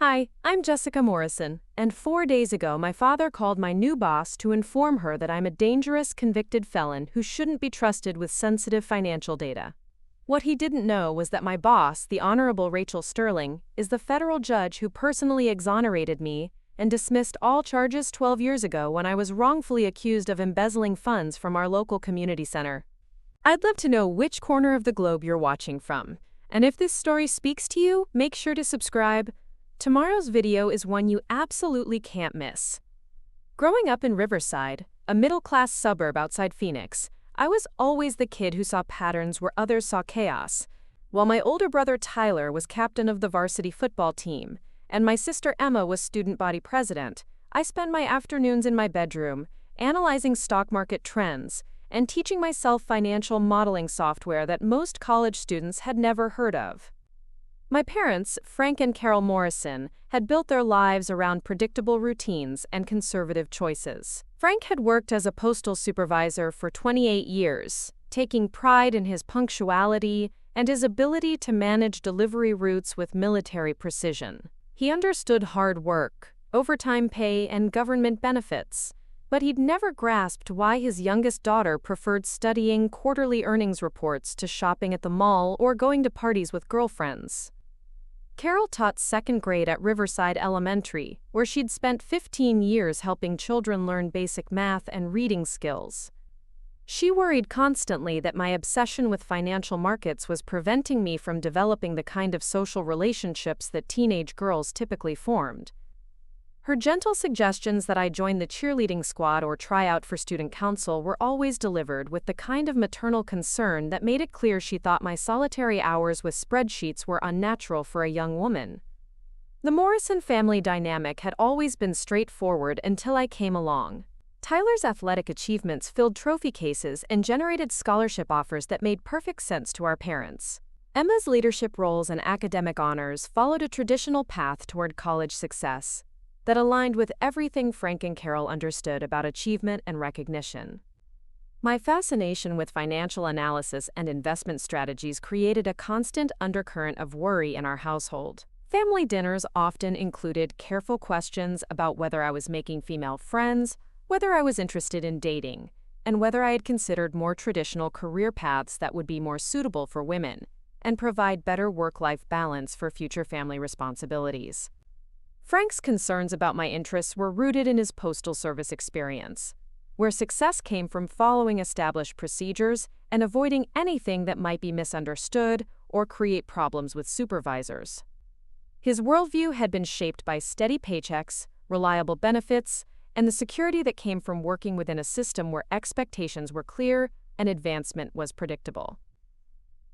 Hi, I'm Jessica Morrison, and 4 days ago my father called my new boss to inform her that I'm a dangerous convicted felon who shouldn't be trusted with sensitive financial data. What he didn't know was that my boss, the Honorable Rachel Sterling, is the federal judge who personally exonerated me and dismissed all charges 12 years ago when I was wrongfully accused of embezzling funds from our local community center. I'd love to know which corner of the globe you're watching from, and if this story speaks to you, make sure to subscribe. Tomorrow's video is one you absolutely can't miss. Growing up in Riverside, a middle-class suburb outside Phoenix, I was always the kid who saw patterns where others saw chaos. While my older brother Tyler was captain of the varsity football team, and my sister Emma was student body president, I spent my afternoons in my bedroom, analyzing stock market trends, and teaching myself financial modeling software that most college students had never heard of. My parents, Frank and Carol Morrison, had built their lives around predictable routines and conservative choices. Frank had worked as a postal supervisor for 28 years, taking pride in his punctuality and his ability to manage delivery routes with military precision. He understood hard work, overtime pay, and government benefits, but he'd never grasped why his youngest daughter preferred studying quarterly earnings reports to shopping at the mall or going to parties with girlfriends. Carol taught second grade at Riverside Elementary, where she'd spent 15 years helping children learn basic math and reading skills. She worried constantly that my obsession with financial markets was preventing me from developing the kind of social relationships that teenage girls typically formed. Her gentle suggestions that I join the cheerleading squad or try out for student council were always delivered with the kind of maternal concern that made it clear she thought my solitary hours with spreadsheets were unnatural for a young woman. The Morrison family dynamic had always been straightforward until I came along. Tyler's athletic achievements filled trophy cases and generated scholarship offers that made perfect sense to our parents. Emma's leadership roles and academic honors followed a traditional path toward college success that aligned with everything Frank and Carol understood about achievement and recognition. My fascination with financial analysis and investment strategies created a constant undercurrent of worry in our household. Family dinners often included careful questions about whether I was making female friends, whether I was interested in dating, and whether I had considered more traditional career paths that would be more suitable for women and provide better work-life balance for future family responsibilities. Frank's concerns about my interests were rooted in his postal service experience, where success came from following established procedures and avoiding anything that might be misunderstood or create problems with supervisors. His worldview had been shaped by steady paychecks, reliable benefits, and the security that came from working within a system where expectations were clear and advancement was predictable.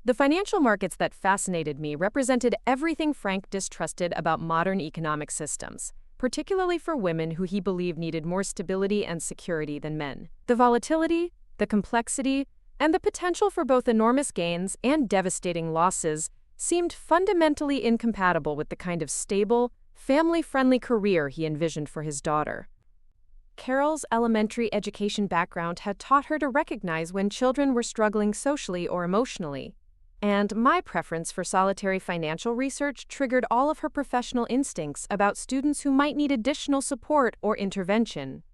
The financial markets that fascinated me represented everything Frank distrusted about modern economic systems, particularly for women who he believed needed more stability and security than men. The volatility, the complexity, and the potential for both enormous gains and devastating losses seemed fundamentally incompatible with the kind of stable, family-friendly career he envisioned for his daughter. Carol's elementary education background had taught her to recognize when children were struggling socially or emotionally, and my preference for solitary financial research triggered all of her professional instincts about students who might need additional support or intervention.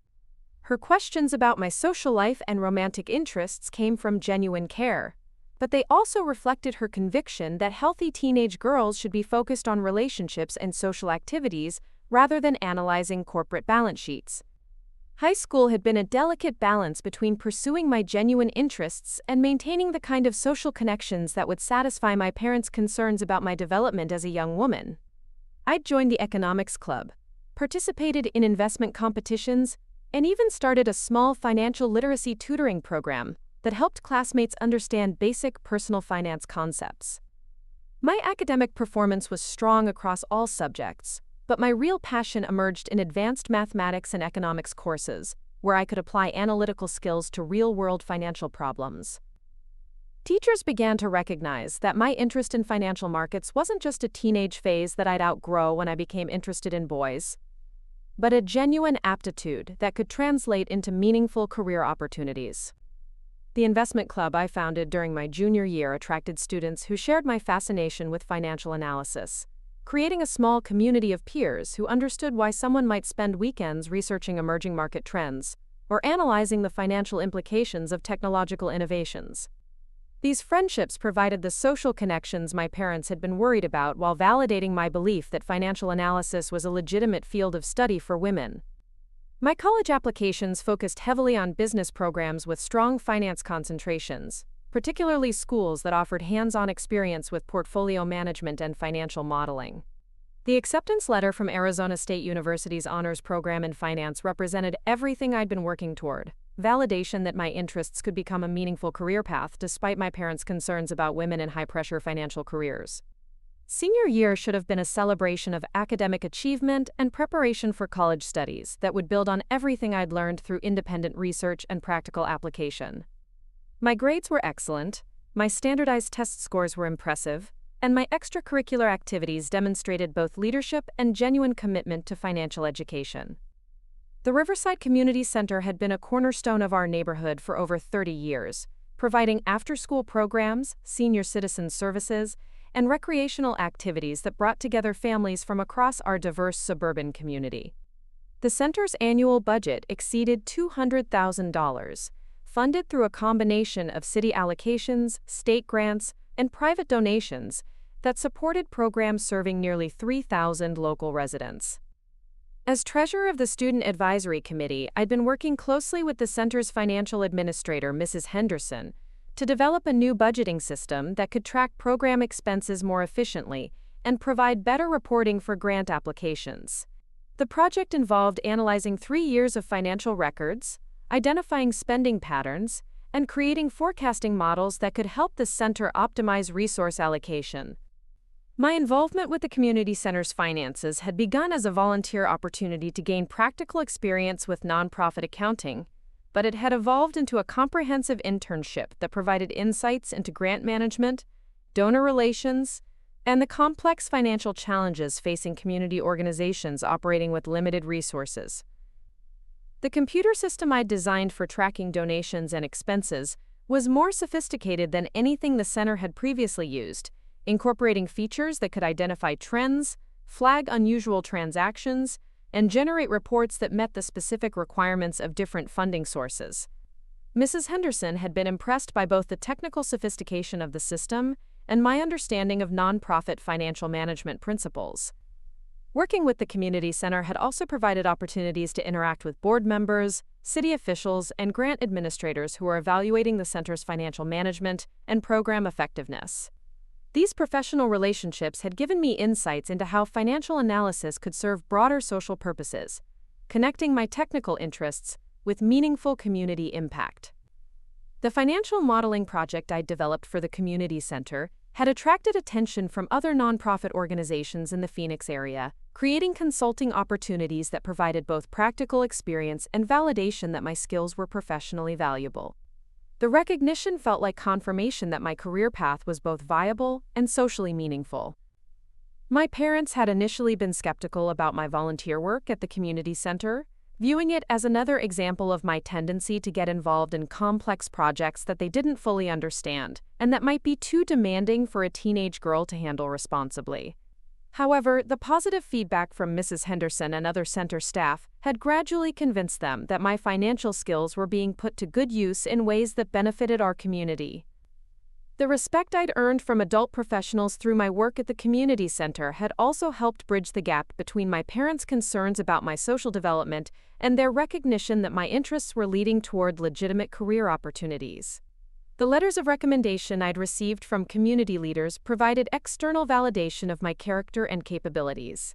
Her questions about my social life and romantic interests came from genuine care, but they also reflected her conviction that healthy teenage girls should be focused on relationships and social activities rather than analyzing corporate balance sheets. High school had been a delicate balance between pursuing my genuine interests and maintaining the kind of social connections that would satisfy my parents' concerns about my development as a young woman. I'd joined the economics club, participated in investment competitions, and even started a small financial literacy tutoring program that helped classmates understand basic personal finance concepts. My academic performance was strong across all subjects, but my real passion emerged in advanced mathematics and economics courses, where I could apply analytical skills to real-world financial problems. Teachers began to recognize that my interest in financial markets wasn't just a teenage phase that I'd outgrow when I became interested in boys, but a genuine aptitude that could translate into meaningful career opportunities. The investment club I founded during my junior year attracted students who shared my fascination with financial analysis, creating a small community of peers who understood why someone might spend weekends researching emerging market trends or analyzing the financial implications of technological innovations. These friendships provided the social connections my parents had been worried about while validating my belief that financial analysis was a legitimate field of study for women. My college applications focused heavily on business programs with strong finance concentrations, particularly schools that offered hands-on experience with portfolio management and financial modeling. The acceptance letter from Arizona State University's honors program in finance represented everything I'd been working toward: validation that my interests could become a meaningful career path despite my parents' concerns about women in high-pressure financial careers. Senior year should have been a celebration of academic achievement and preparation for college studies that would build on everything I'd learned through independent research and practical application. My grades were excellent, my standardized test scores were impressive, and my extracurricular activities demonstrated both leadership and genuine commitment to financial education. The Riverside Community Center had been a cornerstone of our neighborhood for over 30 years, providing after-school programs, senior citizen services, and recreational activities that brought together families from across our diverse suburban community. The center's annual budget exceeded $200,000, funded through a combination of city allocations, state grants, and private donations that supported programs serving nearly 3,000 local residents. As treasurer of the Student Advisory Committee, I'd been working closely with the center's financial administrator, Mrs. Henderson, to develop a new budgeting system that could track program expenses more efficiently and provide better reporting for grant applications. The project involved analyzing 3 years of financial records, identifying spending patterns, and creating forecasting models that could help the center optimize resource allocation. My involvement with the community center's finances had begun as a volunteer opportunity to gain practical experience with nonprofit accounting, but it had evolved into a comprehensive internship that provided insights into grant management, donor relations, and the complex financial challenges facing community organizations operating with limited resources. The computer system I'd designed for tracking donations and expenses was more sophisticated than anything the center had previously used, incorporating features that could identify trends, flag unusual transactions, and generate reports that met the specific requirements of different funding sources. Mrs. Henderson had been impressed by both the technical sophistication of the system and my understanding of nonprofit financial management principles. Working with the community center had also provided opportunities to interact with board members, city officials, and grant administrators who are evaluating the center's financial management and program effectiveness. These professional relationships had given me insights into how financial analysis could serve broader social purposes, connecting my technical interests with meaningful community impact. The financial modeling project I'd developed for the community center had attracted attention from other nonprofit organizations in the Phoenix area, creating consulting opportunities that provided both practical experience and validation that my skills were professionally valuable. The recognition felt like confirmation that my career path was both viable and socially meaningful. My parents had initially been skeptical about my volunteer work at the community center, viewing it as another example of my tendency to get involved in complex projects that they didn't fully understand and that might be too demanding for a teenage girl to handle responsibly. However, the positive feedback from Mrs. Henderson and other center staff had gradually convinced them that my financial skills were being put to good use in ways that benefited our community. The respect I'd earned from adult professionals through my work at the community center had also helped bridge the gap between my parents' concerns about my social development and their recognition that my interests were leading toward legitimate career opportunities. The letters of recommendation I'd received from community leaders provided external validation of my character and capabilities.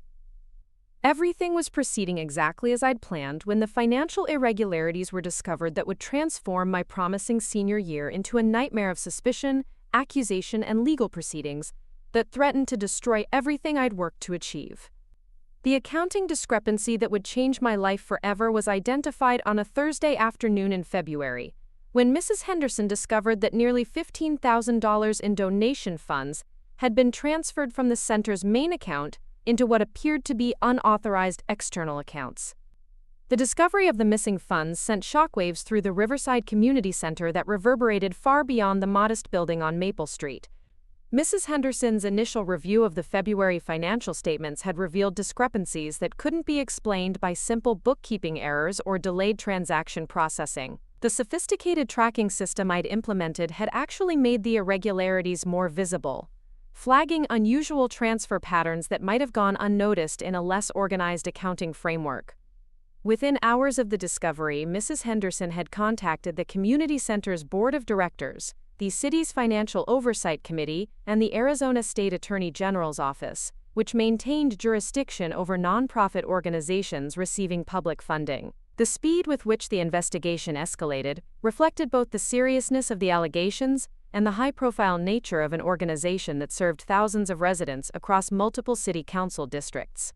Everything was proceeding exactly as I'd planned when the financial irregularities were discovered that would transform my promising senior year into a nightmare of suspicion, accusation, and legal proceedings that threatened to destroy everything I'd worked to achieve. The accounting discrepancy that would change my life forever was identified on a Thursday afternoon in February, when Mrs. Henderson discovered that nearly $15,000 in donation funds had been transferred from the center's main account into what appeared to be unauthorized external accounts. The discovery of the missing funds sent shockwaves through the Riverside Community Center that reverberated far beyond the modest building on Maple Street. Mrs. Henderson's initial review of the February financial statements had revealed discrepancies that couldn't be explained by simple bookkeeping errors or delayed transaction processing. The sophisticated tracking system I'd implemented had actually made the irregularities more visible, flagging unusual transfer patterns that might have gone unnoticed in a less organized accounting framework. Within hours of the discovery, Mrs. Henderson had contacted the community center's board of directors, the city's Financial Oversight Committee, and the Arizona State Attorney General's office, which maintained jurisdiction over nonprofit organizations receiving public funding. The speed with which the investigation escalated reflected both the seriousness of the allegations and the high-profile nature of an organization that served thousands of residents across multiple city council districts.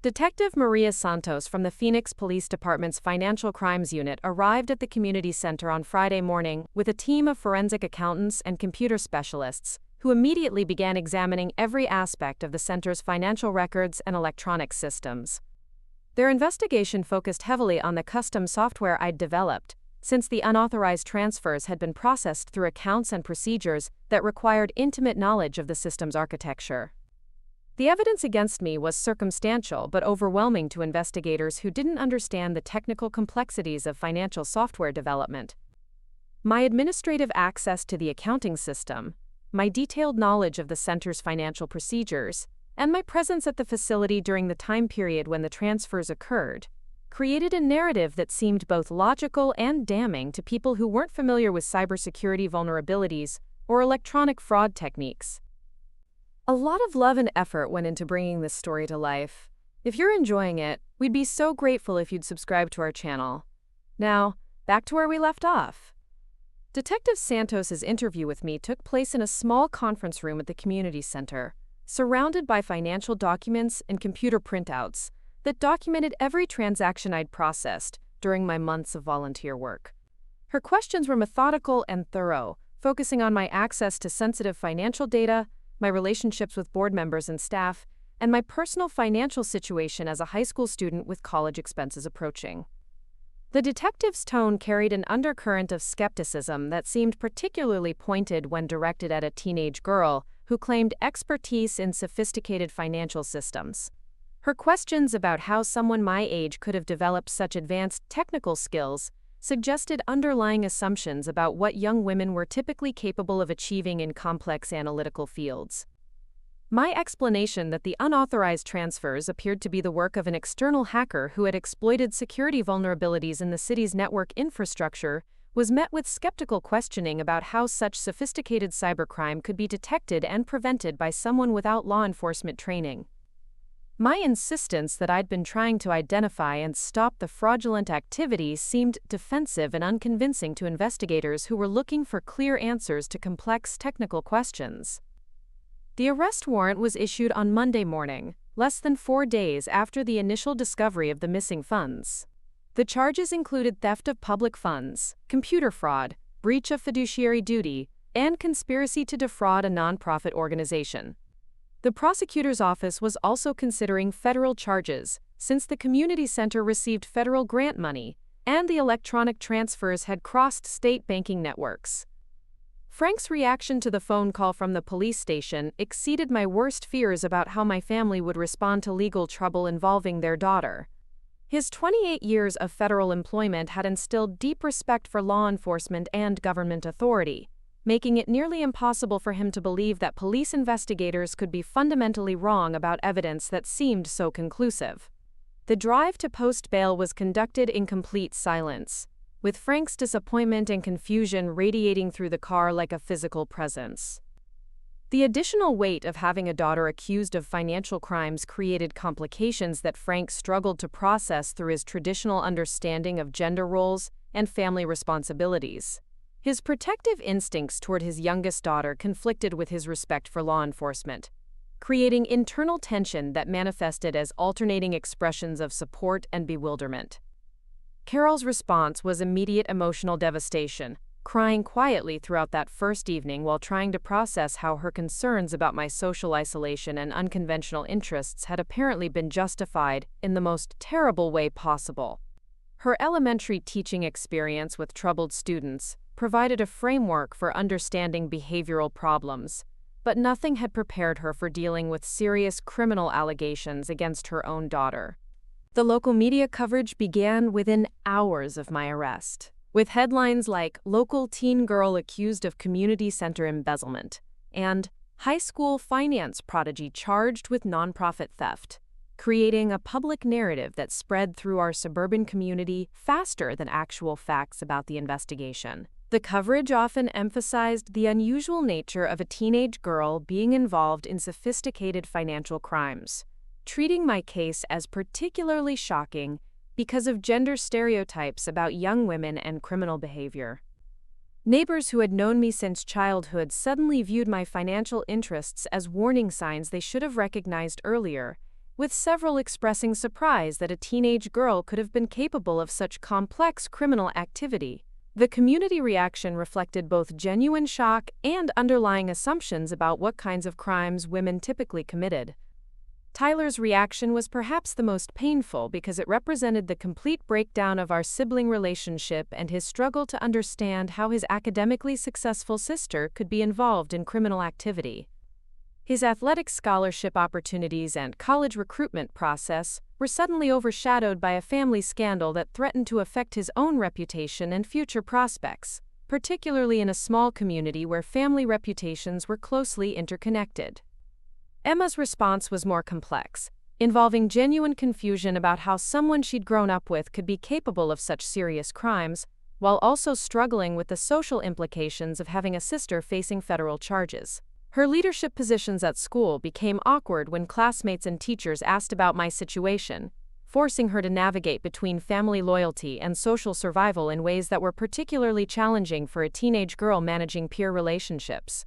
Detective Maria Santos from the Phoenix Police Department's Financial Crimes Unit arrived at the community center on Friday morning with a team of forensic accountants and computer specialists, who immediately began examining every aspect of the center's financial records and electronic systems. Their investigation focused heavily on the custom software I'd developed, since the unauthorized transfers had been processed through accounts and procedures that required intimate knowledge of the system's architecture. The evidence against me was circumstantial but overwhelming to investigators who didn't understand the technical complexities of financial software development. My administrative access to the accounting system, my detailed knowledge of the center's financial procedures, and my presence at the facility during the time period when the transfers occurred, created a narrative that seemed both logical and damning to people who weren't familiar with cybersecurity vulnerabilities or electronic fraud techniques. A lot of love and effort went into bringing this story to life. If you're enjoying it, we'd be so grateful if you'd subscribe to our channel. Now, back to where we left off. Detective Santos's interview with me took place in a small conference room at the community center, surrounded by financial documents and computer printouts that documented every transaction I'd processed during my months of volunteer work. Her questions were methodical and thorough, focusing on my access to sensitive financial data, my relationships with board members and staff, and my personal financial situation as a high school student with college expenses approaching. The detective's tone carried an undercurrent of skepticism that seemed particularly pointed when directed at a teenage girl who claimed expertise in sophisticated financial systems. Her questions about how someone my age could have developed such advanced technical skills suggested underlying assumptions about what young women were typically capable of achieving in complex analytical fields. My explanation that the unauthorized transfers appeared to be the work of an external hacker who had exploited security vulnerabilities in the city's network infrastructure was met with skeptical questioning about how such sophisticated cybercrime could be detected and prevented by someone without law enforcement training. My insistence that I'd been trying to identify and stop the fraudulent activity seemed defensive and unconvincing to investigators who were looking for clear answers to complex technical questions. The arrest warrant was issued on Monday morning, less than 4 days after the initial discovery of the missing funds. The charges included theft of public funds, computer fraud, breach of fiduciary duty, and conspiracy to defraud a nonprofit organization. The prosecutor's office was also considering federal charges, since the community center received federal grant money, and the electronic transfers had crossed state banking networks. Frank's reaction to the phone call from the police station exceeded my worst fears about how my family would respond to legal trouble involving their daughter. His 28 years of federal employment had instilled deep respect for law enforcement and government authority, making it nearly impossible for him to believe that police investigators could be fundamentally wrong about evidence that seemed so conclusive. The drive to post bail was conducted in complete silence, with Frank's disappointment and confusion radiating through the car like a physical presence. The additional weight of having a daughter accused of financial crimes created complications that Frank struggled to process through his traditional understanding of gender roles and family responsibilities. His protective instincts toward his youngest daughter conflicted with his respect for law enforcement, creating internal tension that manifested as alternating expressions of support and bewilderment. Carol's response was immediate emotional devastation, crying quietly throughout that first evening while trying to process how her concerns about my social isolation and unconventional interests had apparently been justified in the most terrible way possible. Her elementary teaching experience with troubled students provided a framework for understanding behavioral problems, but nothing had prepared her for dealing with serious criminal allegations against her own daughter. The local media coverage began within hours of my arrest, with headlines like "Local Teen Girl Accused of Community Center Embezzlement" and "High School Finance Prodigy Charged with Nonprofit Theft," creating a public narrative that spread through our suburban community faster than actual facts about the investigation. The coverage often emphasized the unusual nature of a teenage girl being involved in sophisticated financial crimes, treating my case as particularly shocking because of gender stereotypes about young women and criminal behavior. Neighbors who had known me since childhood suddenly viewed my financial interests as warning signs they should have recognized earlier, with several expressing surprise that a teenage girl could have been capable of such complex criminal activity. The community reaction reflected both genuine shock and underlying assumptions about what kinds of crimes women typically committed. Tyler's reaction was perhaps the most painful because it represented the complete breakdown of our sibling relationship and his struggle to understand how his academically successful sister could be involved in criminal activity. His athletic scholarship opportunities and college recruitment process were suddenly overshadowed by a family scandal that threatened to affect his own reputation and future prospects, particularly in a small community where family reputations were closely interconnected. Emma's response was more complex, involving genuine confusion about how someone she'd grown up with could be capable of such serious crimes, while also struggling with the social implications of having a sister facing federal charges. Her leadership positions at school became awkward when classmates and teachers asked about my situation, forcing her to navigate between family loyalty and social survival in ways that were particularly challenging for a teenage girl managing peer relationships.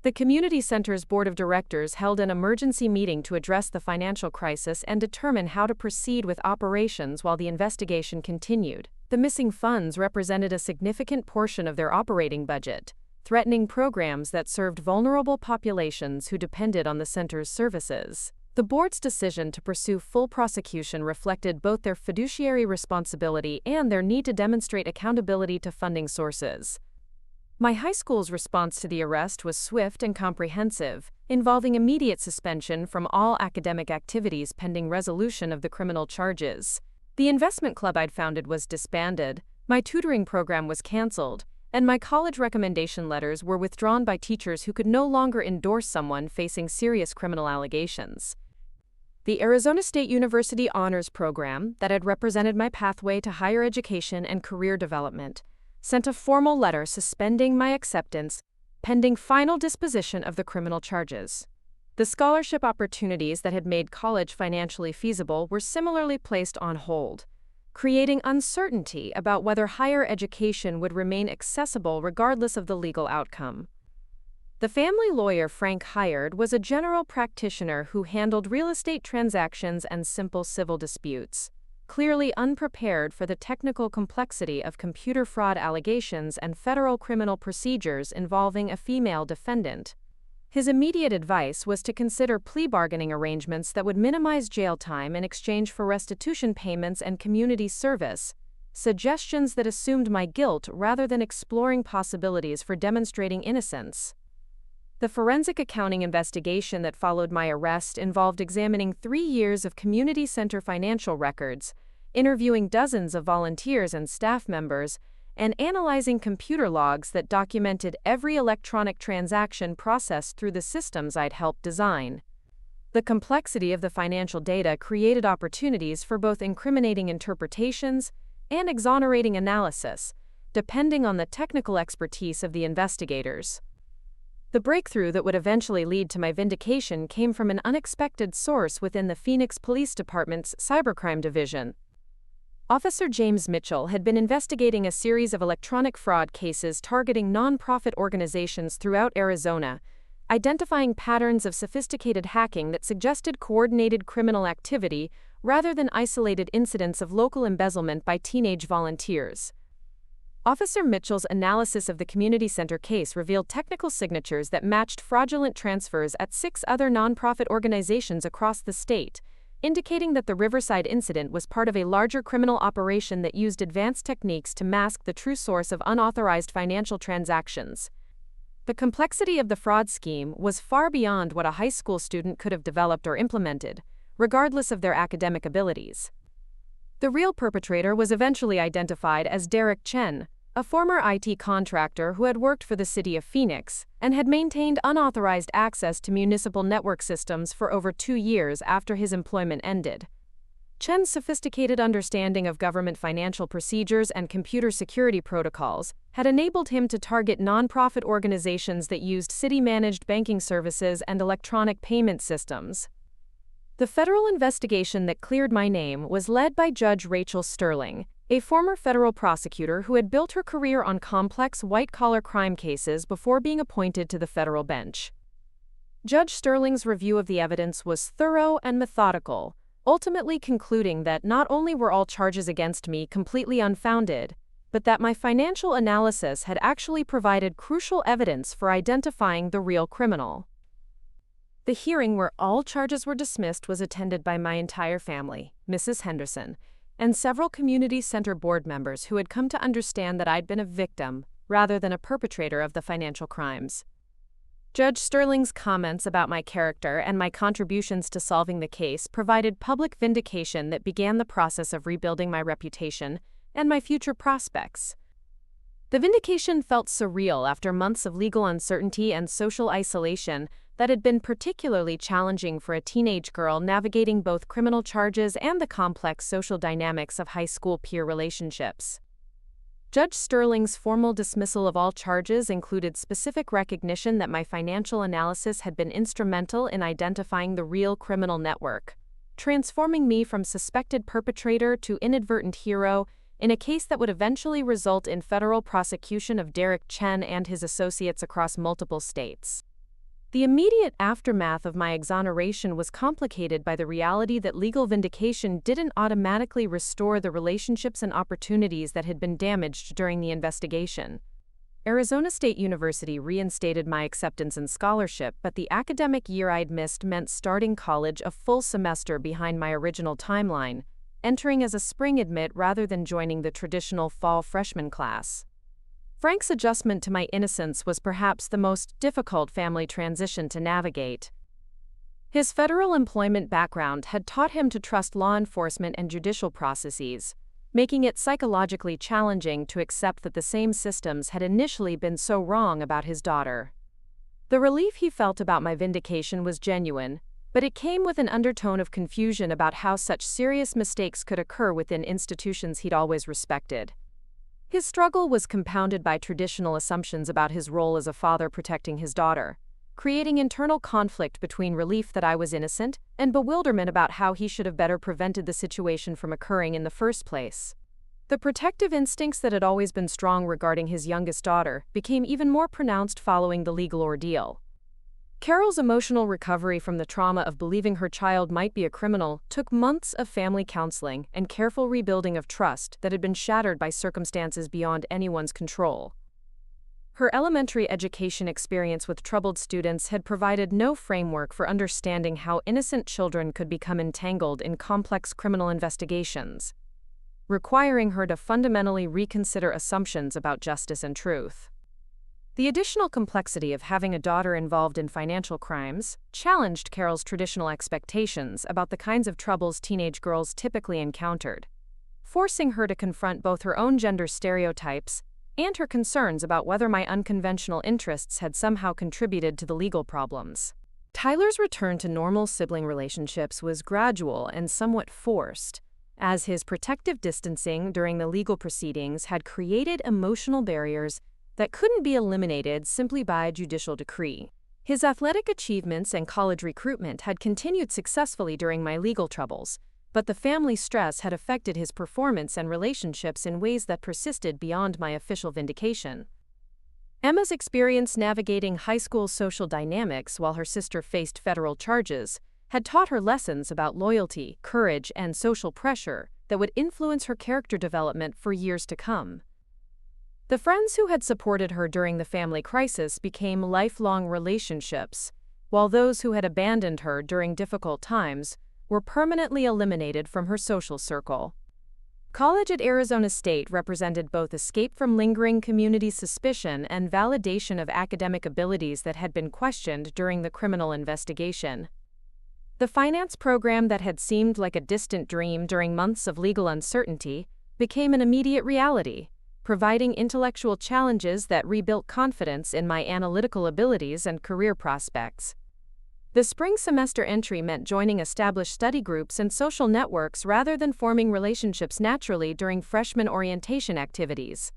The community center's board of directors held an emergency meeting to address the financial crisis and determine how to proceed with operations while the investigation continued. The missing funds represented a significant portion of their operating budget, threatening programs that served vulnerable populations who depended on the center's services. The board's decision to pursue full prosecution reflected both their fiduciary responsibility and their need to demonstrate accountability to funding sources. My high school's response to the arrest was swift and comprehensive, involving immediate suspension from all academic activities pending resolution of the criminal charges. The investment club I'd founded was disbanded, my tutoring program was canceled, and my college recommendation letters were withdrawn by teachers who could no longer endorse someone facing serious criminal allegations. The Arizona State University Honors Program, that had represented my pathway to higher education and career development, sent a formal letter suspending my acceptance pending final disposition of the criminal charges. The scholarship opportunities that had made college financially feasible were similarly placed on hold, creating uncertainty about whether higher education would remain accessible regardless of the legal outcome. The family lawyer Frank hired was a general practitioner who handled real estate transactions and simple civil disputes, clearly unprepared for the technical complexity of computer fraud allegations and federal criminal procedures involving a female defendant. His immediate advice was to consider plea bargaining arrangements that would minimize jail time in exchange for restitution payments and community service, suggestions that assumed my guilt rather than exploring possibilities for demonstrating innocence. The forensic accounting investigation that followed my arrest involved examining 3 years of community center financial records, interviewing dozens of volunteers and staff members, and analyzing computer logs that documented every electronic transaction processed through the systems I'd helped design. The complexity of the financial data created opportunities for both incriminating interpretations and exonerating analysis, depending on the technical expertise of the investigators. The breakthrough that would eventually lead to my vindication came from an unexpected source within the Phoenix Police Department's Cybercrime Division. Officer James Mitchell had been investigating a series of electronic fraud cases targeting nonprofit organizations throughout Arizona, identifying patterns of sophisticated hacking that suggested coordinated criminal activity rather than isolated incidents of local embezzlement by teenage volunteers. Officer Mitchell's analysis of the community center case revealed technical signatures that matched fraudulent transfers at 6 other nonprofit organizations across the state, indicating that the Riverside incident was part of a larger criminal operation that used advanced techniques to mask the true source of unauthorized financial transactions. The complexity of the fraud scheme was far beyond what a high school student could have developed or implemented, regardless of their academic abilities. The real perpetrator was eventually identified as Derek Chen, a former IT contractor who had worked for the city of Phoenix and had maintained unauthorized access to municipal network systems for over 2 years after his employment ended. Chen's sophisticated understanding of government financial procedures and computer security protocols had enabled him to target nonprofit organizations that used city-managed banking services and electronic payment systems. The federal investigation that cleared my name was led by Judge Rachel Sterling, a former federal prosecutor who had built her career on complex white-collar crime cases before being appointed to the federal bench. Judge Sterling's review of the evidence was thorough and methodical, ultimately concluding that not only were all charges against me completely unfounded, but that my financial analysis had actually provided crucial evidence for identifying the real criminal. The hearing where all charges were dismissed was attended by my entire family, Mrs. Henderson, and several community center board members who had come to understand that I'd been a victim rather than a perpetrator of the financial crimes. Judge Sterling's comments about my character and my contributions to solving the case provided public vindication that began the process of rebuilding my reputation and my future prospects. The vindication felt surreal after months of legal uncertainty and social isolation that had been particularly challenging for a teenage girl navigating both criminal charges and the complex social dynamics of high school peer relationships. Judge Sterling's formal dismissal of all charges included specific recognition that my financial analysis had been instrumental in identifying the real criminal network, transforming me from suspected perpetrator to inadvertent hero in a case that would eventually result in federal prosecution of Derek Chen and his associates across multiple states. The immediate aftermath of my exoneration was complicated by the reality that legal vindication didn't automatically restore the relationships and opportunities that had been damaged during the investigation. Arizona State University reinstated my acceptance and scholarship, but the academic year I'd missed meant starting college a full semester behind my original timeline, entering as a spring admit rather than joining the traditional fall freshman class. Frank's adjustment to my innocence was perhaps the most difficult family transition to navigate. His federal employment background had taught him to trust law enforcement and judicial processes, making it psychologically challenging to accept that the same systems had initially been so wrong about his daughter. The relief he felt about my vindication was genuine, but it came with an undertone of confusion about how such serious mistakes could occur within institutions he'd always respected. His struggle was compounded by traditional assumptions about his role as a father protecting his daughter, creating internal conflict between relief that I was innocent and bewilderment about how he should have better prevented the situation from occurring in the first place. The protective instincts that had always been strong regarding his youngest daughter became even more pronounced following the legal ordeal. Carol's emotional recovery from the trauma of believing her child might be a criminal took months of family counseling and careful rebuilding of trust that had been shattered by circumstances beyond anyone's control. Her elementary education experience with troubled students had provided no framework for understanding how innocent children could become entangled in complex criminal investigations, requiring her to fundamentally reconsider assumptions about justice and truth. The additional complexity of having a daughter involved in financial crimes challenged Carol's traditional expectations about the kinds of troubles teenage girls typically encountered, forcing her to confront both her own gender stereotypes and her concerns about whether my unconventional interests had somehow contributed to the legal problems. Tyler's return to normal sibling relationships was gradual and somewhat forced, as his protective distancing during the legal proceedings had created emotional barriers that couldn't be eliminated simply by judicial decree. His athletic achievements and college recruitment had continued successfully during my legal troubles, but the family stress had affected his performance and relationships in ways that persisted beyond my official vindication. Emma's experience navigating high school social dynamics while her sister faced federal charges had taught her lessons about loyalty, courage, and social pressure that would influence her character development for years to come. The friends who had supported her during the family crisis became lifelong relationships, while those who had abandoned her during difficult times were permanently eliminated from her social circle. College at Arizona State represented both escape from lingering community suspicion and validation of academic abilities that had been questioned during the criminal investigation. The finance program that had seemed like a distant dream during months of legal uncertainty became an immediate reality, providing intellectual challenges that rebuilt confidence in my analytical abilities and career prospects. The spring semester entry meant joining established study groups and social networks rather than forming relationships naturally during freshman orientation activities.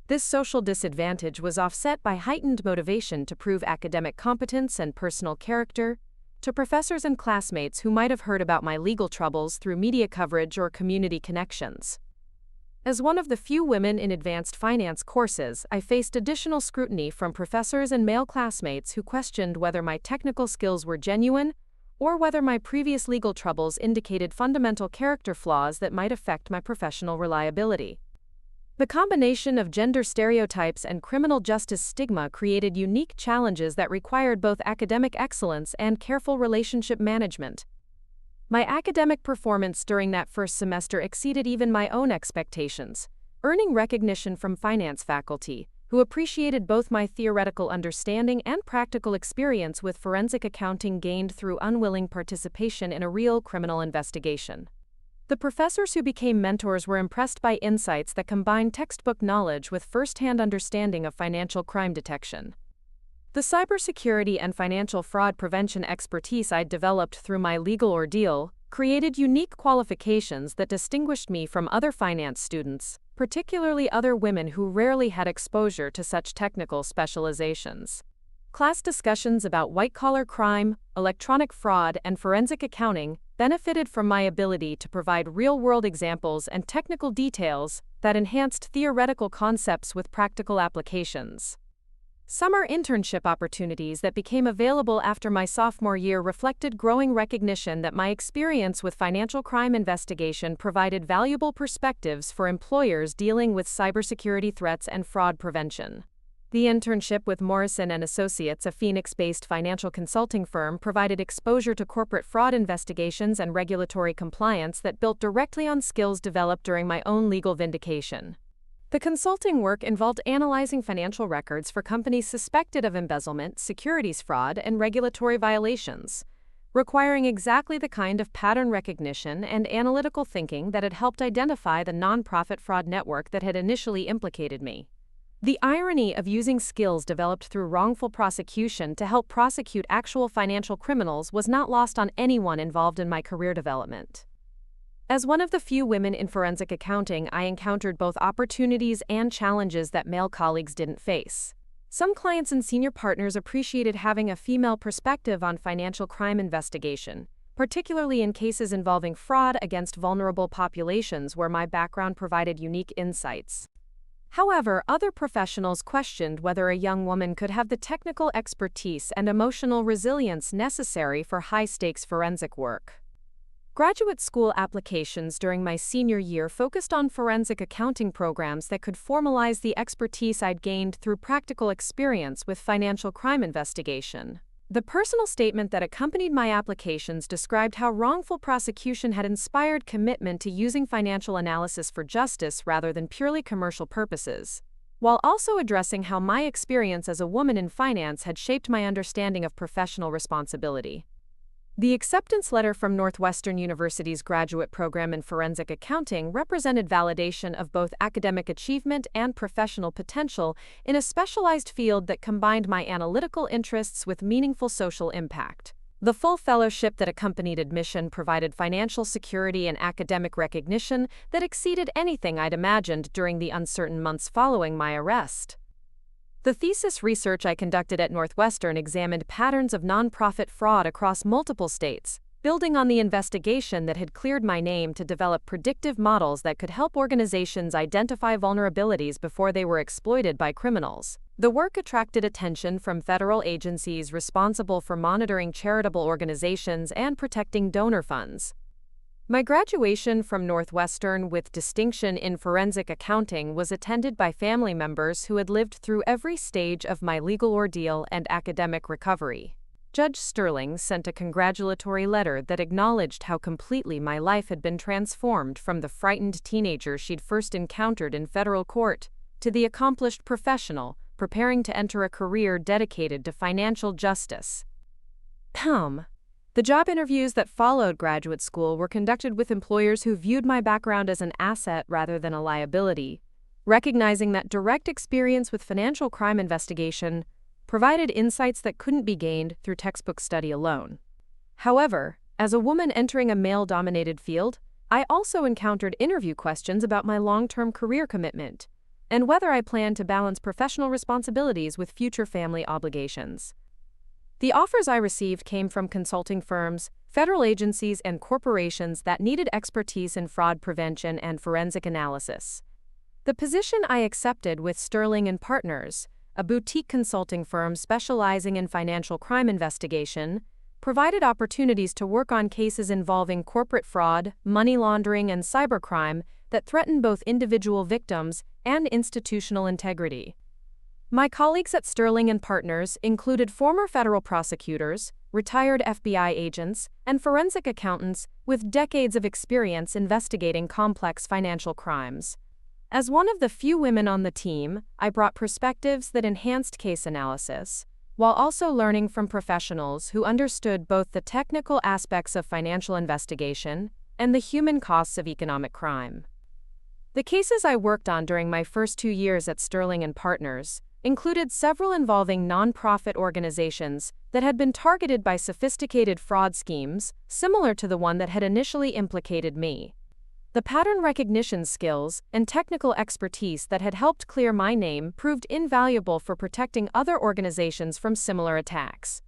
This social disadvantage was offset by heightened motivation to prove academic competence and personal character to professors and classmates who might have heard about my legal troubles through media coverage or community connections. As one of the few women in advanced finance courses, I faced additional scrutiny from professors and male classmates who questioned whether my technical skills were genuine or whether my previous legal troubles indicated fundamental character flaws that might affect my professional reliability. The combination of gender stereotypes and criminal justice stigma created unique challenges that required both academic excellence and careful relationship management. My academic performance during that first semester exceeded even my own expectations, earning recognition from finance faculty, who appreciated both my theoretical understanding and practical experience with forensic accounting gained through unwilling participation in a real criminal investigation. The professors who became mentors were impressed by insights that combined textbook knowledge with first-hand understanding of financial crime detection. The cybersecurity and financial fraud prevention expertise I'd developed through my legal ordeal created unique qualifications that distinguished me from other finance students, particularly other women who rarely had exposure to such technical specializations. Class discussions about white-collar crime, electronic fraud, and forensic accounting benefited from my ability to provide real-world examples and technical details that enhanced theoretical concepts with practical applications. Summer internship opportunities that became available after my sophomore year reflected growing recognition that my experience with financial crime investigation provided valuable perspectives for employers dealing with cybersecurity threats and fraud prevention. The internship with Morrison & Associates, a Phoenix-based financial consulting firm, provided exposure to corporate fraud investigations and regulatory compliance that built directly on skills developed during my own legal vindication. The consulting work involved analyzing financial records for companies suspected of embezzlement, securities fraud, and regulatory violations, requiring exactly the kind of pattern recognition and analytical thinking that had helped identify the nonprofit fraud network that had initially implicated me. The irony of using skills developed through wrongful prosecution to help prosecute actual financial criminals was not lost on anyone involved in my career development. As one of the few women in forensic accounting, I encountered both opportunities and challenges that male colleagues didn't face. Some clients and senior partners appreciated having a female perspective on financial crime investigation, particularly in cases involving fraud against vulnerable populations where my background provided unique insights. However, other professionals questioned whether a young woman could have the technical expertise and emotional resilience necessary for high-stakes forensic work. Graduate school applications during my senior year focused on forensic accounting programs that could formalize the expertise I'd gained through practical experience with financial crime investigation. The personal statement that accompanied my applications described how wrongful prosecution had inspired commitment to using financial analysis for justice rather than purely commercial purposes, while also addressing how my experience as a woman in finance had shaped my understanding of professional responsibility. The acceptance letter from Northwestern University's graduate program in forensic accounting represented validation of both academic achievement and professional potential in a specialized field that combined my analytical interests with meaningful social impact. The full fellowship that accompanied admission provided financial security and academic recognition that exceeded anything I'd imagined during the uncertain months following my arrest. The thesis research I conducted at Northwestern examined patterns of nonprofit fraud across multiple states, building on the investigation that had cleared my name to develop predictive models that could help organizations identify vulnerabilities before they were exploited by criminals. The work attracted attention from federal agencies responsible for monitoring charitable organizations and protecting donor funds. My graduation from Northwestern with distinction in forensic accounting was attended by family members who had lived through every stage of my legal ordeal and academic recovery. Judge Sterling sent a congratulatory letter that acknowledged how completely my life had been transformed from the frightened teenager she'd first encountered in federal court to the accomplished professional preparing to enter a career dedicated to financial justice. The job interviews that followed graduate school were conducted with employers who viewed my background as an asset rather than a liability, recognizing that direct experience with financial crime investigation provided insights that couldn't be gained through textbook study alone. However, as a woman entering a male-dominated field, I also encountered interview questions about my long-term career commitment and whether I planned to balance professional responsibilities with future family obligations. The offers I received came from consulting firms, federal agencies, and corporations that needed expertise in fraud prevention and forensic analysis. The position I accepted with Sterling and Partners, a boutique consulting firm specializing in financial crime investigation, provided opportunities to work on cases involving corporate fraud, money laundering, and cybercrime that threatened both individual victims and institutional integrity. My colleagues at Sterling and Partners included former federal prosecutors, retired FBI agents, and forensic accountants with decades of experience investigating complex financial crimes. As one of the few women on the team, I brought perspectives that enhanced case analysis, while also learning from professionals who understood both the technical aspects of financial investigation and the human costs of economic crime. The cases I worked on during my first 2 years at Sterling and Partners included several involving nonprofit organizations that had been targeted by sophisticated fraud schemes similar to the one that had initially implicated me. The pattern recognition skills and technical expertise that had helped clear my name proved invaluable for protecting other organizations from similar attacks.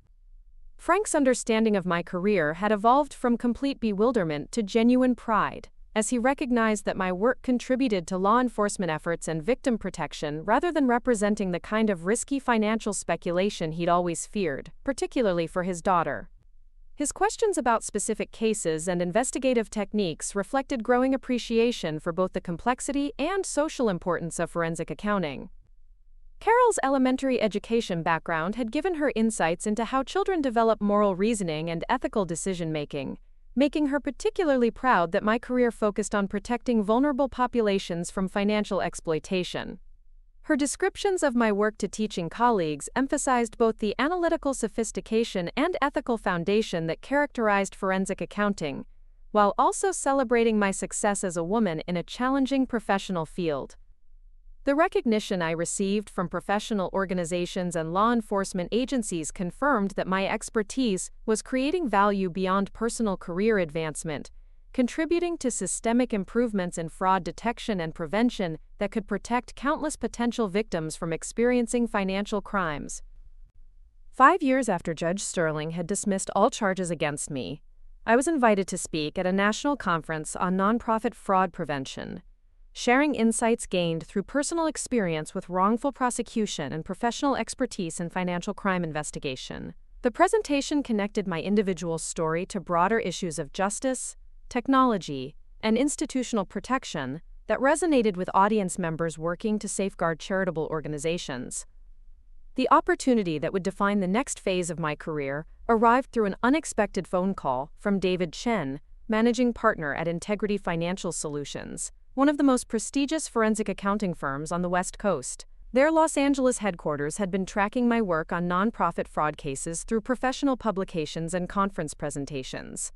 Frank's understanding of my career had evolved from complete bewilderment to genuine pride, as he recognized that my work contributed to law enforcement efforts and victim protection rather than representing the kind of risky financial speculation he'd always feared, particularly for his daughter. His questions about specific cases and investigative techniques reflected growing appreciation for both the complexity and social importance of forensic accounting. Carol's elementary education background had given her insights into how children develop moral reasoning and ethical decision-making, making her particularly proud that my career focused on protecting vulnerable populations from financial exploitation. Her descriptions of my work to teaching colleagues emphasized both the analytical sophistication and ethical foundation that characterized forensic accounting, while also celebrating my success as a woman in a challenging professional field. The recognition I received from professional organizations and law enforcement agencies confirmed that my expertise was creating value beyond personal career advancement, contributing to systemic improvements in fraud detection and prevention that could protect countless potential victims from experiencing financial crimes. 5 years after Judge Sterling had dismissed all charges against me, I was invited to speak at a national conference on nonprofit fraud prevention, sharing insights gained through personal experience with wrongful prosecution and professional expertise in financial crime investigation. The presentation connected my individual story to broader issues of justice, technology, and institutional protection that resonated with audience members working to safeguard charitable organizations. The opportunity that would define the next phase of my career arrived through an unexpected phone call from David Chen, managing partner at Integrity Financial Solutions, one of the most prestigious forensic accounting firms on the West Coast. Their Los Angeles headquarters had been tracking my work on nonprofit fraud cases through professional publications and conference presentations,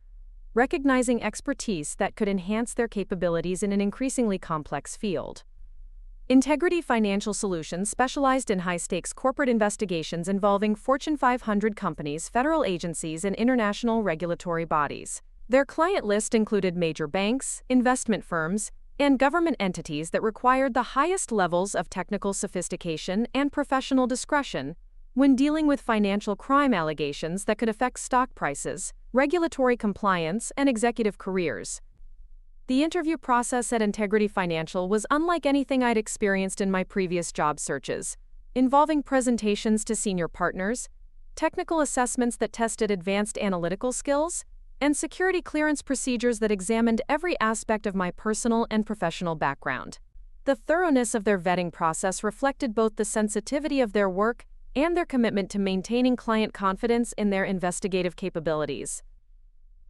recognizing expertise that could enhance their capabilities in an increasingly complex field. Integrity Financial Solutions specialized in high-stakes corporate investigations involving Fortune 500 companies, federal agencies, and international regulatory bodies. Their client list included major banks, investment firms, and government entities that required the highest levels of technical sophistication and professional discretion when dealing with financial crime allegations that could affect stock prices, regulatory compliance, and executive careers. The interview process at Integrity Financial was unlike anything I'd experienced in my previous job searches, involving presentations to senior partners, technical assessments that tested advanced analytical skills, and security clearance procedures that examined every aspect of my personal and professional background. The thoroughness of their vetting process reflected both the sensitivity of their work and their commitment to maintaining client confidence in their investigative capabilities.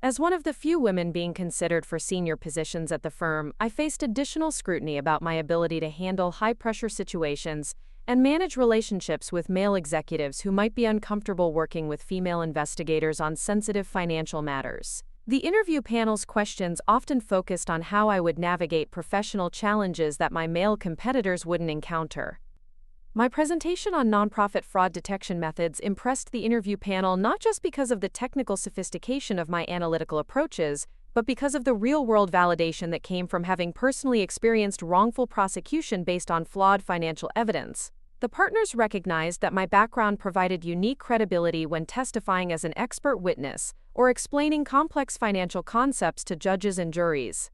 As one of the few women being considered for senior positions at the firm, I faced additional scrutiny about my ability to handle high-pressure situations and manage relationships with male executives who might be uncomfortable working with female investigators on sensitive financial matters. The interview panel's questions often focused on how I would navigate professional challenges that my male competitors wouldn't encounter. My presentation on nonprofit fraud detection methods impressed the interview panel not just because of the technical sophistication of my analytical approaches, but because of the real-world validation that came from having personally experienced wrongful prosecution based on flawed financial evidence. The partners recognized that my background provided unique credibility when testifying as an expert witness or explaining complex financial concepts to judges and juries.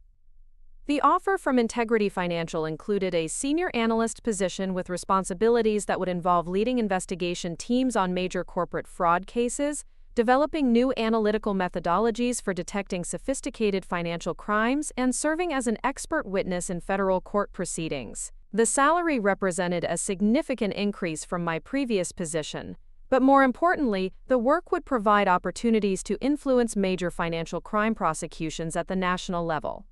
The offer from Integrity Financial included a senior analyst position with responsibilities that would involve leading investigation teams on major corporate fraud cases, developing new analytical methodologies for detecting sophisticated financial crimes, and serving as an expert witness in federal court proceedings. The salary represented a significant increase from my previous position, but more importantly, the work would provide opportunities to influence major financial crime prosecutions at the national level.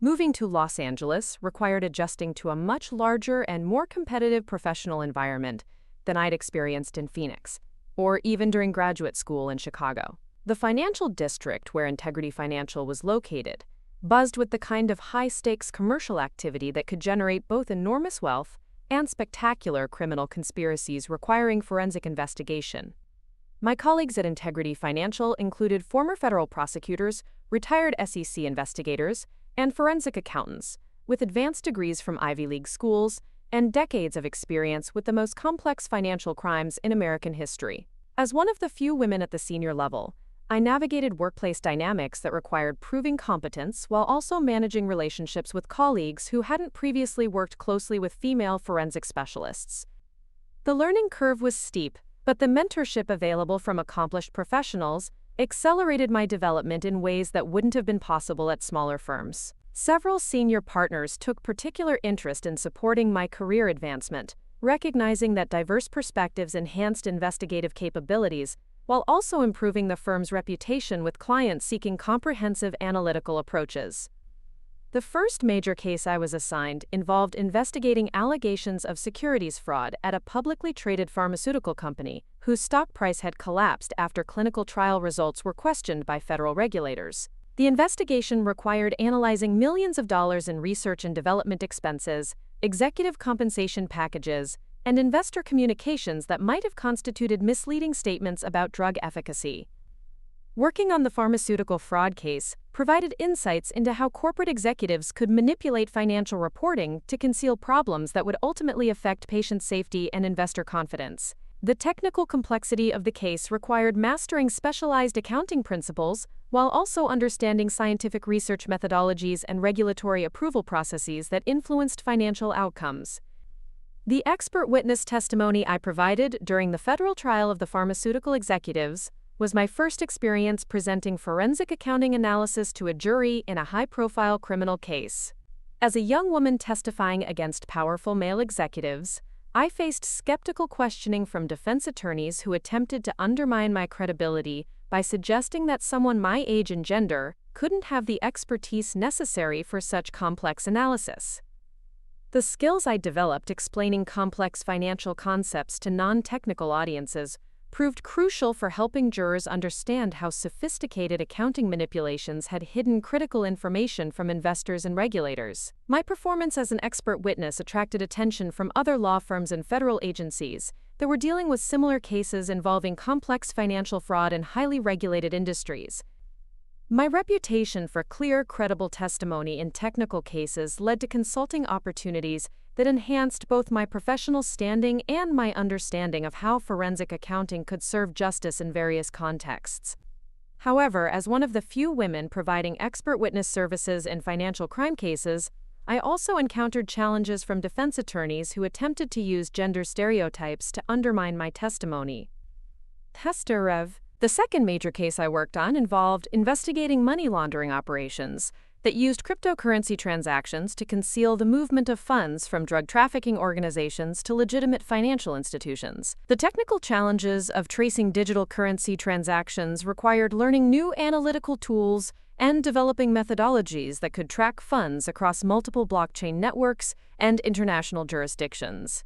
Moving to Los Angeles required adjusting to a much larger and more competitive professional environment than I'd experienced in Phoenix, or even during graduate school in Chicago. The financial district where Integrity Financial was located buzzed with the kind of high-stakes commercial activity that could generate both enormous wealth and spectacular criminal conspiracies requiring forensic investigation. My colleagues at Integrity Financial included former federal prosecutors, retired SEC investigators, and forensic accountants, with advanced degrees from Ivy League schools and decades of experience with the most complex financial crimes in American history. As one of the few women at the senior level, I navigated workplace dynamics that required proving competence while also managing relationships with colleagues who hadn't previously worked closely with female forensic specialists. The learning curve was steep, but the mentorship available from accomplished professionals accelerated my development in ways that wouldn't have been possible at smaller firms. Several senior partners took particular interest in supporting my career advancement, recognizing that diverse perspectives enhanced investigative capabilities while also improving the firm's reputation with clients seeking comprehensive analytical approaches. The first major case I was assigned involved investigating allegations of securities fraud at a publicly traded pharmaceutical company whose stock price had collapsed after clinical trial results were questioned by federal regulators. The investigation required analyzing millions of dollars in research and development expenses, executive compensation packages, and investor communications that might have constituted misleading statements about drug efficacy. Working on the pharmaceutical fraud case provided insights into how corporate executives could manipulate financial reporting to conceal problems that would ultimately affect patient safety and investor confidence. The technical complexity of the case required mastering specialized accounting principles while also understanding scientific research methodologies and regulatory approval processes that influenced financial outcomes. The expert witness testimony I provided during the federal trial of the pharmaceutical executives was my first experience presenting forensic accounting analysis to a jury in a high-profile criminal case. As a young woman testifying against powerful male executives, I faced skeptical questioning from defense attorneys who attempted to undermine my credibility by suggesting that someone my age and gender couldn't have the expertise necessary for such complex analysis. The skills I developed explaining complex financial concepts to non-technical audiences proved crucial for helping jurors understand how sophisticated accounting manipulations had hidden critical information from investors and regulators. My performance as an expert witness attracted attention from other law firms and federal agencies that were dealing with similar cases involving complex financial fraud in highly regulated industries. My reputation for clear, credible testimony in technical cases led to consulting opportunities that enhanced both my professional standing and my understanding of how forensic accounting could serve justice in various contexts. However, as one of the few women providing expert witness services in financial crime cases, I also encountered challenges from defense attorneys who attempted to use gender stereotypes to undermine my testimony. The second major case I worked on involved investigating money laundering operations that used cryptocurrency transactions to conceal the movement of funds from drug trafficking organizations to legitimate financial institutions. The technical challenges of tracing digital currency transactions required learning new analytical tools and developing methodologies that could track funds across multiple blockchain networks and international jurisdictions.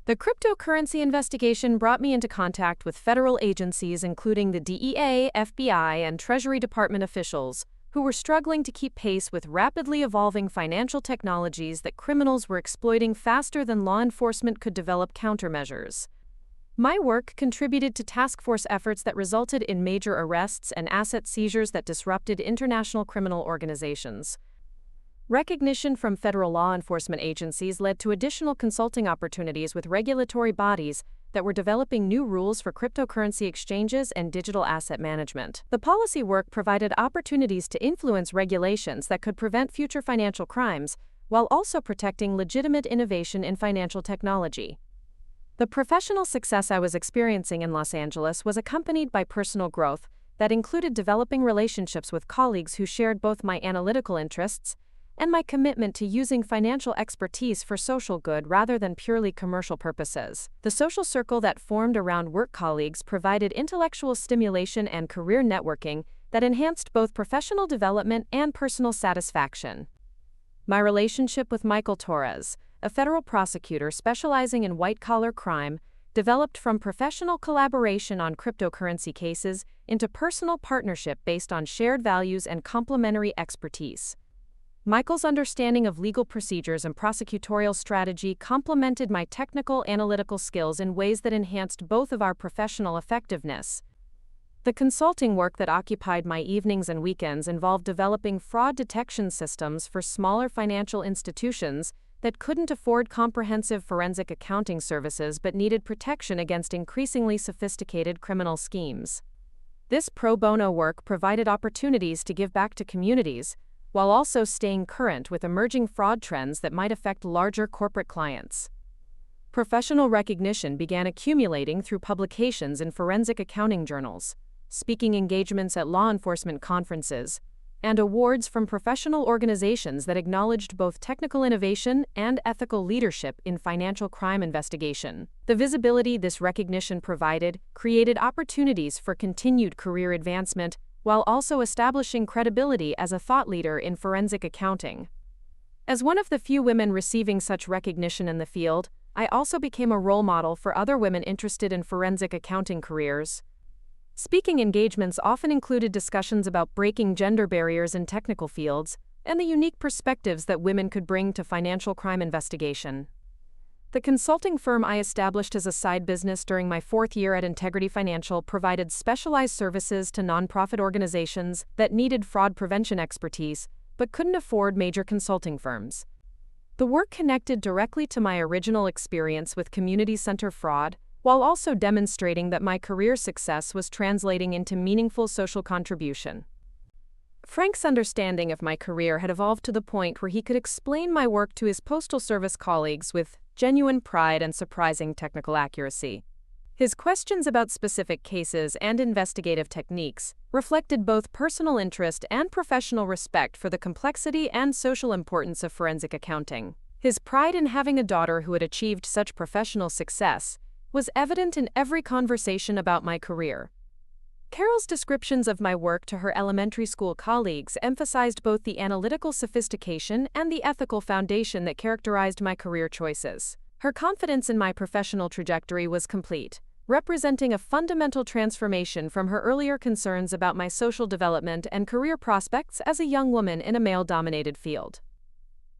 The cryptocurrency investigation brought me into contact with federal agencies including the DEA, FBI, and Treasury Department officials, who were struggling to keep pace with rapidly evolving financial technologies that criminals were exploiting faster than law enforcement could develop countermeasures. My work contributed to task force efforts that resulted in major arrests and asset seizures that disrupted international criminal organizations. Recognition from federal law enforcement agencies led to additional consulting opportunities with regulatory bodies that were developing new rules for cryptocurrency exchanges and digital asset management. The policy work provided opportunities to influence regulations that could prevent future financial crimes, while also protecting legitimate innovation in financial technology. The professional success I was experiencing in Los Angeles was accompanied by personal growth that included developing relationships with colleagues who shared both my analytical interests and my commitment to using financial expertise for social good rather than purely commercial purposes. The social circle that formed around work colleagues provided intellectual stimulation and career networking that enhanced both professional development and personal satisfaction. My relationship with Michael Torres, a federal prosecutor specializing in white-collar crime, developed from professional collaboration on cryptocurrency cases into personal partnership based on shared values and complementary expertise. Michael's understanding of legal procedures and prosecutorial strategy complemented my technical analytical skills in ways that enhanced both of our professional effectiveness. The consulting work that occupied my evenings and weekends involved developing fraud detection systems for smaller financial institutions that couldn't afford comprehensive forensic accounting services but needed protection against increasingly sophisticated criminal schemes. This pro bono work provided opportunities to give back to communities, while also staying current with emerging fraud trends that might affect larger corporate clients. Professional recognition began accumulating through publications in forensic accounting journals, speaking engagements at law enforcement conferences, and awards from professional organizations that acknowledged both technical innovation and ethical leadership in financial crime investigation. The visibility this recognition provided created opportunities for continued career advancement, while also establishing credibility as a thought leader in forensic accounting. As one of the few women receiving such recognition in the field, I also became a role model for other women interested in forensic accounting careers. Speaking engagements often included discussions about breaking gender barriers in technical fields and the unique perspectives that women could bring to financial crime investigation. The consulting firm I established as a side business during my 4th year at Integrity Financial provided specialized services to nonprofit organizations that needed fraud prevention expertise but couldn't afford major consulting firms. The work connected directly to my original experience with community center fraud, while also demonstrating that my career success was translating into meaningful social contribution. Frank's understanding of my career had evolved to the point where he could explain my work to his Postal Service colleagues with genuine pride and surprising technical accuracy. His questions about specific cases and investigative techniques reflected both personal interest and professional respect for the complexity and social importance of forensic accounting. His pride in having a daughter who had achieved such professional success was evident in every conversation about my career. Carol's descriptions of my work to her elementary school colleagues emphasized both the analytical sophistication and the ethical foundation that characterized my career choices. Her confidence in my professional trajectory was complete, representing a fundamental transformation from her earlier concerns about my social development and career prospects as a young woman in a male-dominated field.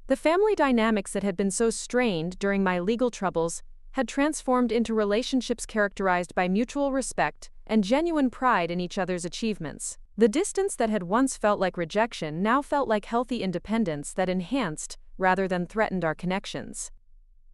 The family dynamics that had been so strained during my legal troubles had transformed into relationships characterized by mutual respect and genuine pride in each other's achievements. The distance that had once felt like rejection now felt like healthy independence that enhanced rather than threatened our connections.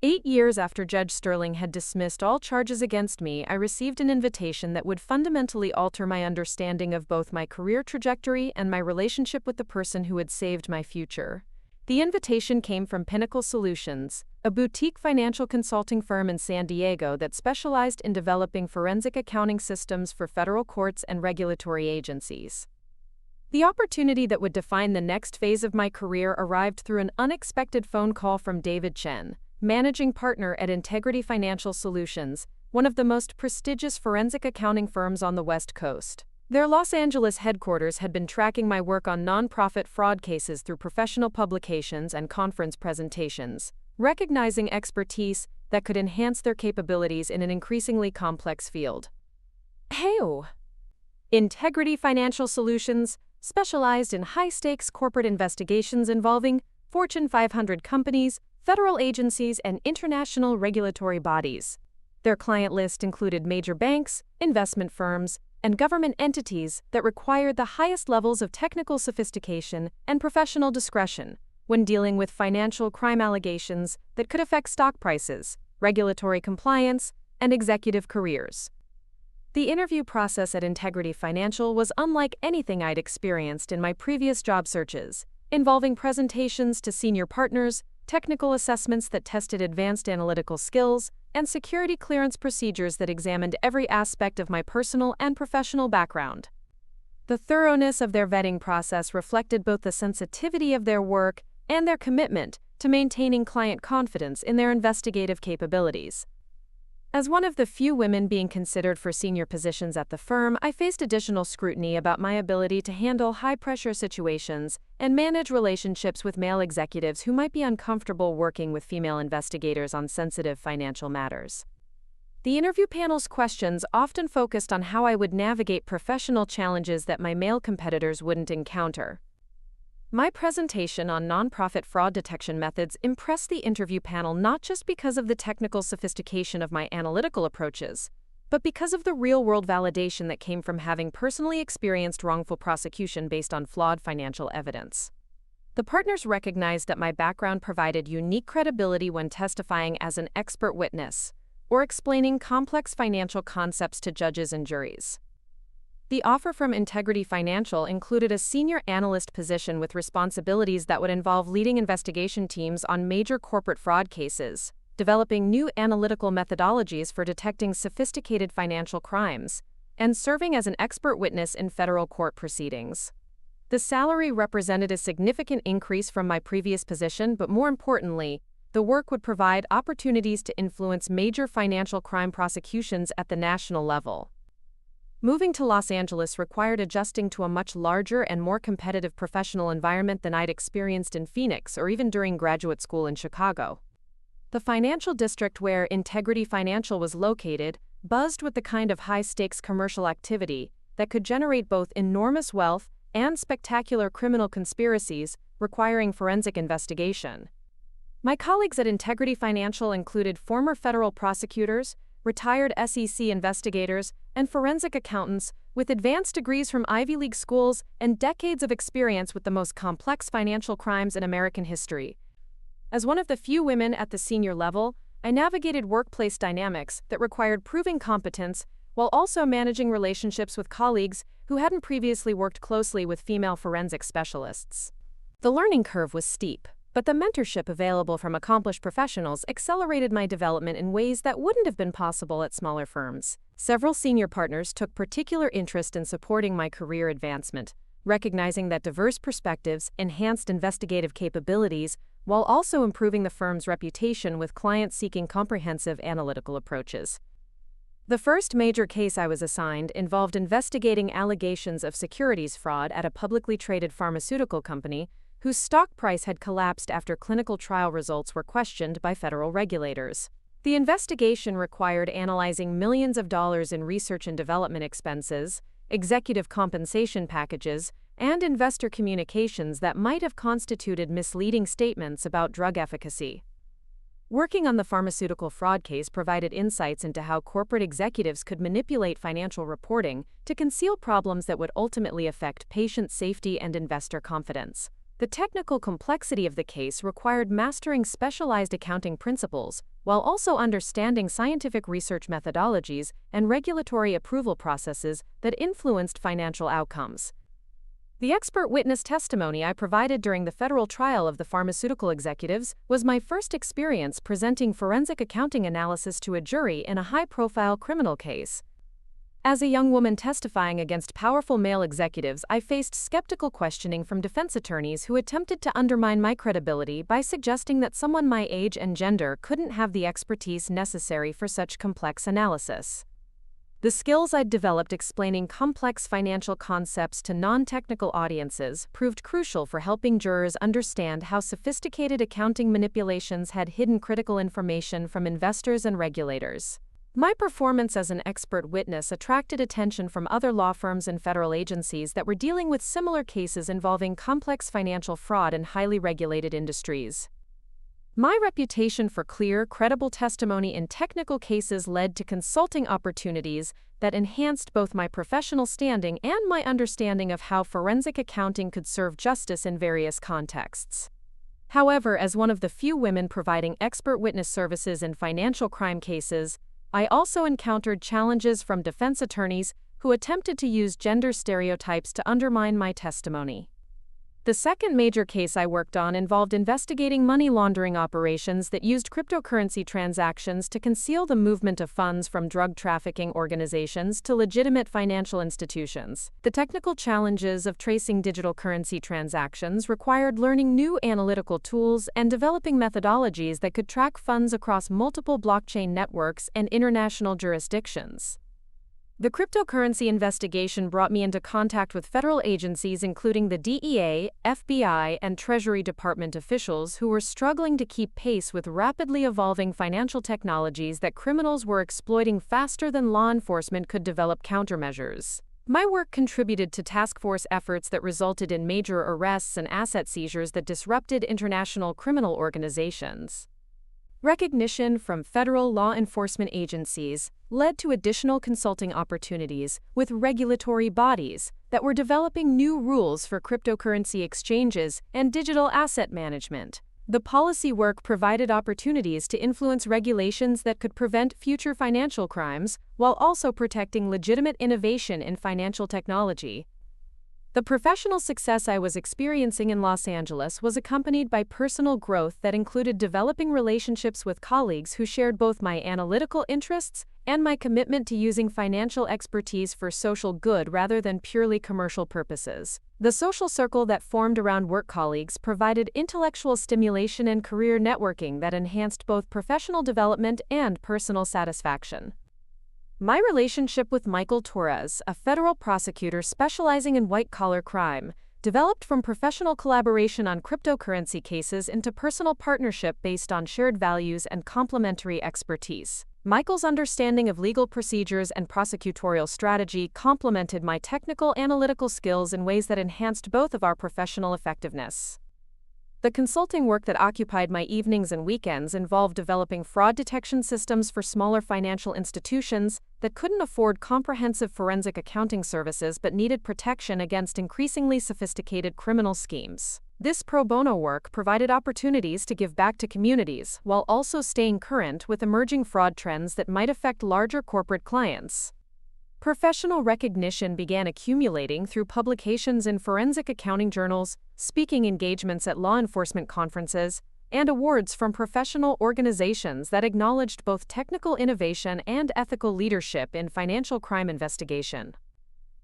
8 years after Judge Sterling had dismissed all charges against me, I received an invitation that would fundamentally alter my understanding of both my career trajectory and my relationship with the person who had saved my future. The invitation came from Pinnacle Solutions, a boutique financial consulting firm in San Diego that specialized in developing forensic accounting systems for federal courts and regulatory agencies. The opportunity that would define the next phase of my career arrived through an unexpected phone call from David Chen, managing partner at Integrity Financial Solutions, one of the most prestigious forensic accounting firms on the West Coast. Their Los Angeles headquarters had been tracking my work on nonprofit fraud cases through professional publications and conference presentations, recognizing expertise that could enhance their capabilities in an increasingly complex field. Heyo! Integrity Financial Solutions specialized in high-stakes corporate investigations involving Fortune 500 companies, federal agencies, and international regulatory bodies. Their client list included major banks, investment firms, and government entities that required the highest levels of technical sophistication and professional discretion when dealing with financial crime allegations that could affect stock prices, regulatory compliance, and executive careers. The interview process at Integrity Financial was unlike anything I'd experienced in my previous job searches, involving presentations to senior partners, technical assessments that tested advanced analytical skills, and security clearance procedures that examined every aspect of my personal and professional background. The thoroughness of their vetting process reflected both the sensitivity of their work and their commitment to maintaining client confidence in their investigative capabilities. As one of the few women being considered for senior positions at the firm, I faced additional scrutiny about my ability to handle high-pressure situations and manage relationships with male executives who might be uncomfortable working with female investigators on sensitive financial matters. The interview panel's questions often focused on how I would navigate professional challenges that my male competitors wouldn't encounter. My presentation on nonprofit fraud detection methods impressed the interview panel not just because of the technical sophistication of my analytical approaches, but because of the real-world validation that came from having personally experienced wrongful prosecution based on flawed financial evidence. The partners recognized that my background provided unique credibility when testifying as an expert witness or explaining complex financial concepts to judges and juries. The offer from Integrity Financial included a senior analyst position with responsibilities that would involve leading investigation teams on major corporate fraud cases, developing new analytical methodologies for detecting sophisticated financial crimes, and serving as an expert witness in federal court proceedings. The salary represented a significant increase from my previous position, but more importantly, the work would provide opportunities to influence major financial crime prosecutions at the national level. Moving to Los Angeles required adjusting to a much larger and more competitive professional environment than I'd experienced in Phoenix or even during graduate school in Chicago. The financial district where Integrity Financial was located buzzed with the kind of high-stakes commercial activity that could generate both enormous wealth and spectacular criminal conspiracies requiring forensic investigation. My colleagues at Integrity Financial included former federal prosecutors, retired SEC investigators, and forensic accountants with advanced degrees from Ivy League schools and decades of experience with the most complex financial crimes in American history. As one of the few women at the senior level, I navigated workplace dynamics that required proving competence while also managing relationships with colleagues who hadn't previously worked closely with female forensic specialists. The learning curve was steep, but the mentorship available from accomplished professionals accelerated my development in ways that wouldn't have been possible at smaller firms. Several senior partners took particular interest in supporting my career advancement, recognizing that diverse perspectives enhanced investigative capabilities while also improving the firm's reputation with clients seeking comprehensive analytical approaches. The first major case I was assigned involved investigating allegations of securities fraud at a publicly traded pharmaceutical company whose stock price had collapsed after clinical trial results were questioned by federal regulators. The investigation required analyzing millions of dollars in research and development expenses, executive compensation packages, and investor communications that might have constituted misleading statements about drug efficacy. Working on the pharmaceutical fraud case provided insights into how corporate executives could manipulate financial reporting to conceal problems that would ultimately affect patient safety and investor confidence. The technical complexity of the case required mastering specialized accounting principles while also understanding scientific research methodologies and regulatory approval processes that influenced financial outcomes. The expert witness testimony I provided during the federal trial of the pharmaceutical executives was my first experience presenting forensic accounting analysis to a jury in a high-profile criminal case. As a young woman testifying against powerful male executives, I faced skeptical questioning from defense attorneys who attempted to undermine my credibility by suggesting that someone my age and gender couldn't have the expertise necessary for such complex analysis. The skills I'd developed explaining complex financial concepts to non-technical audiences proved crucial for helping jurors understand how sophisticated accounting manipulations had hidden critical information from investors and regulators. My performance as an expert witness attracted attention from other law firms and federal agencies that were dealing with similar cases involving complex financial fraud in highly regulated industries. My reputation for clear, credible testimony in technical cases led to consulting opportunities that enhanced both my professional standing and my understanding of how forensic accounting could serve justice in various contexts. However, as one of the few women providing expert witness services in financial crime cases, I also encountered challenges from defense attorneys who attempted to use gender stereotypes to undermine my testimony. The second major case I worked on involved investigating money laundering operations that used cryptocurrency transactions to conceal the movement of funds from drug trafficking organizations to legitimate financial institutions. The technical challenges of tracing digital currency transactions required learning new analytical tools and developing methodologies that could track funds across multiple blockchain networks and international jurisdictions. The cryptocurrency investigation brought me into contact with federal agencies including the DEA, FBI, and Treasury Department officials who were struggling to keep pace with rapidly evolving financial technologies that criminals were exploiting faster than law enforcement could develop countermeasures. My work contributed to task force efforts that resulted in major arrests and asset seizures that disrupted international criminal organizations. Recognition from federal law enforcement agencies led to additional consulting opportunities with regulatory bodies that were developing new rules for cryptocurrency exchanges and digital asset management. The policy work provided opportunities to influence regulations that could prevent future financial crimes while also protecting legitimate innovation in financial technology. The professional success I was experiencing in Los Angeles was accompanied by personal growth that included developing relationships with colleagues who shared both my analytical interests and my commitment to using financial expertise for social good rather than purely commercial purposes. The social circle that formed around work colleagues provided intellectual stimulation and career networking that enhanced both professional development and personal satisfaction. My relationship with Michael Torres, a federal prosecutor specializing in white-collar crime, developed from professional collaboration on cryptocurrency cases into personal partnership based on shared values and complementary expertise. Michael's understanding of legal procedures and prosecutorial strategy complemented my technical analytical skills in ways that enhanced both of our professional effectiveness. The consulting work that occupied my evenings and weekends involved developing fraud detection systems for smaller financial institutions that couldn't afford comprehensive forensic accounting services but needed protection against increasingly sophisticated criminal schemes. This pro bono work provided opportunities to give back to communities while also staying current with emerging fraud trends that might affect larger corporate clients. Professional recognition began accumulating through publications in forensic accounting journals, speaking engagements at law enforcement conferences, and awards from professional organizations that acknowledged both technical innovation and ethical leadership in financial crime investigation.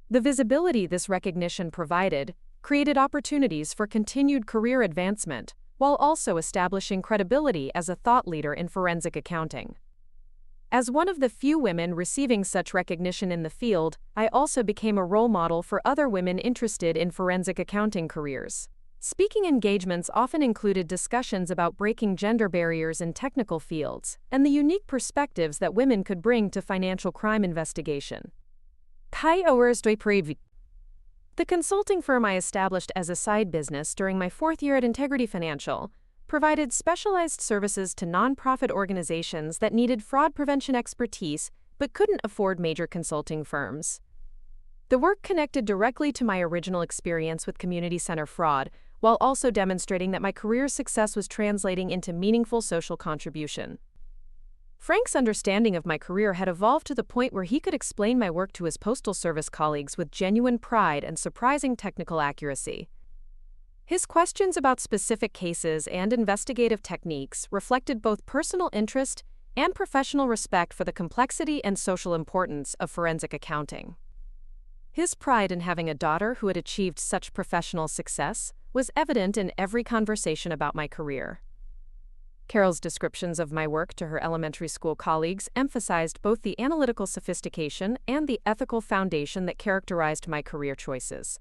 The visibility this recognition provided created opportunities for continued career advancement, while also establishing credibility as a thought leader in forensic accounting. As one of the few women receiving such recognition in the field, I also became a role model for other women interested in forensic accounting careers. Speaking engagements often included discussions about breaking gender barriers in technical fields and the unique perspectives that women could bring to financial crime investigation. The consulting firm I established as a side business during my fourth year at Integrity Financial provided specialized services to nonprofit organizations that needed fraud prevention expertise but couldn't afford major consulting firms. The work connected directly to my original experience with community center fraud, while also demonstrating that my career success was translating into meaningful social contribution. Frank's understanding of my career had evolved to the point where he could explain my work to his Postal Service colleagues with genuine pride and surprising technical accuracy. His questions about specific cases and investigative techniques reflected both personal interest and professional respect for the complexity and social importance of forensic accounting. His pride in having a daughter who had achieved such professional success was evident in every conversation about my career. Carol's descriptions of my work to her elementary school colleagues emphasized both the analytical sophistication and the ethical foundation that characterized my career choices.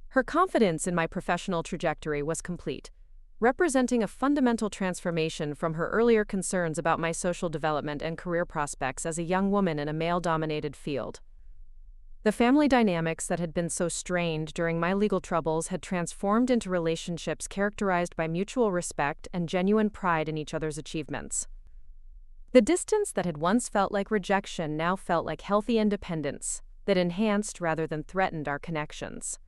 Her confidence in my professional trajectory was complete, representing a fundamental transformation from her earlier concerns about my social development and career prospects as a young woman in a male-dominated field. The family dynamics that had been so strained during my legal troubles had transformed into relationships characterized by mutual respect and genuine pride in each other's achievements. The distance that had once felt like rejection now felt like healthy independence that enhanced rather than threatened our connections.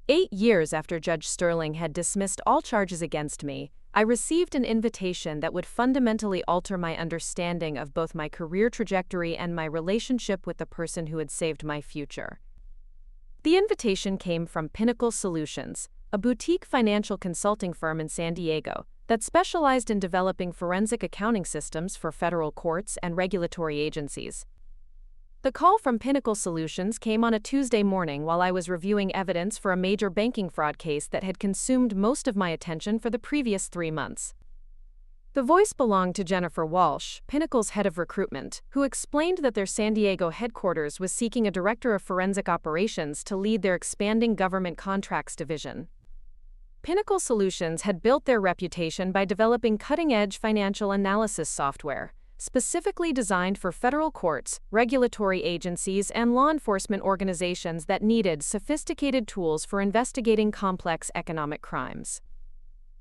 8 years after Judge Sterling had dismissed all charges against me, I received an invitation that would fundamentally alter my understanding of both my career trajectory and my relationship with the person who had saved my future. The invitation came from Pinnacle Solutions, a boutique financial consulting firm in San Diego that specialized in developing forensic accounting systems for federal courts and regulatory agencies. The call from Pinnacle Solutions came on a Tuesday morning while I was reviewing evidence for a major banking fraud case that had consumed most of my attention for the previous 3 months. The voice belonged to Jennifer Walsh, Pinnacle's head of recruitment, who explained that their San Diego headquarters was seeking a director of forensic operations to lead their expanding government contracts division. Pinnacle Solutions had built their reputation by developing cutting-edge financial analysis software, specifically designed for federal courts, regulatory agencies, and law enforcement organizations that needed sophisticated tools for investigating complex economic crimes.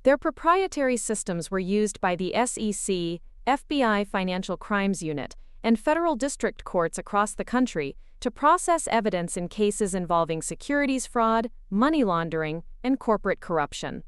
Their proprietary systems were used by the SEC, FBI Financial Crimes Unit, and federal district courts across the country to process evidence in cases involving securities fraud, money laundering, and corporate corruption.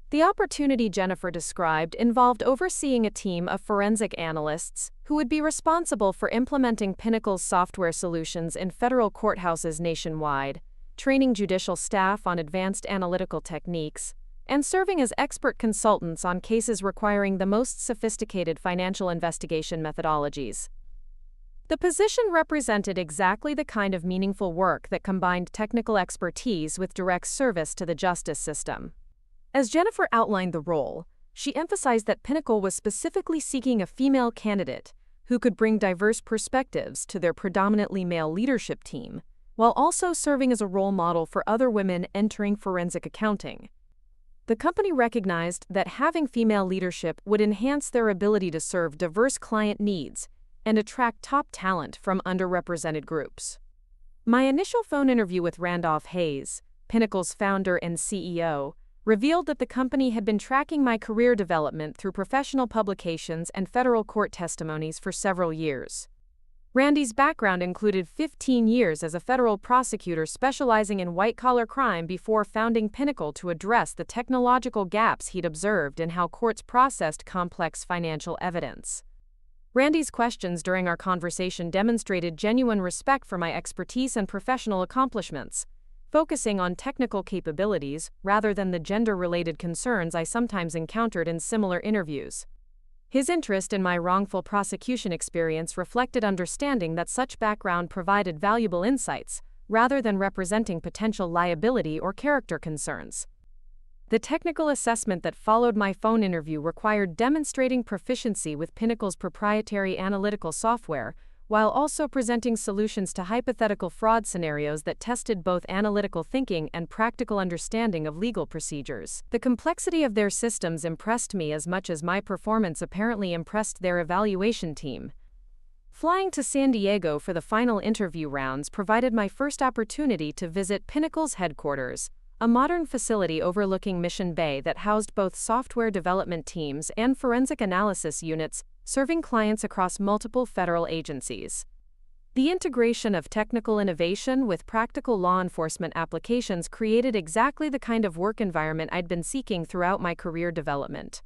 The opportunity Jennifer described involved overseeing a team of forensic analysts who would be responsible for implementing Pinnacle's software solutions in federal courthouses nationwide, training judicial staff on advanced analytical techniques, and serving as expert consultants on cases requiring the most sophisticated financial investigation methodologies. The position represented exactly the kind of meaningful work that combined technical expertise with direct service to the justice system. As Jennifer outlined the role, she emphasized that Pinnacle was specifically seeking a female candidate who could bring diverse perspectives to their predominantly male leadership team, while also serving as a role model for other women entering forensic accounting. The company recognized that having female leadership would enhance their ability to serve diverse client needs and attract top talent from underrepresented groups. My initial phone interview with Randolph Hayes, Pinnacle's founder and CEO, revealed that the company had been tracking my career development through professional publications and federal court testimonies for several years. Randy's background included 15 years as a federal prosecutor specializing in white-collar crime before founding Pinnacle to address the technological gaps he'd observed in how courts processed complex financial evidence. Randy's questions during our conversation demonstrated genuine respect for my expertise and professional accomplishments, focusing on technical capabilities rather than the gender-related concerns I sometimes encountered in similar interviews. His interest in my wrongful prosecution experience reflected understanding that such background provided valuable insights, rather than representing potential liability or character concerns. The technical assessment that followed my phone interview required demonstrating proficiency with Pinnacle's proprietary analytical software, while also presenting solutions to hypothetical fraud scenarios that tested both analytical thinking and practical understanding of legal procedures. The complexity of their systems impressed me as much as my performance apparently impressed their evaluation team. Flying to San Diego for the final interview rounds provided my first opportunity to visit Pinnacle's headquarters, a modern facility overlooking Mission Bay that housed both software development teams and forensic analysis units, serving clients across multiple federal agencies. The integration of technical innovation with practical law enforcement applications created exactly the kind of work environment I'd been seeking throughout my career development.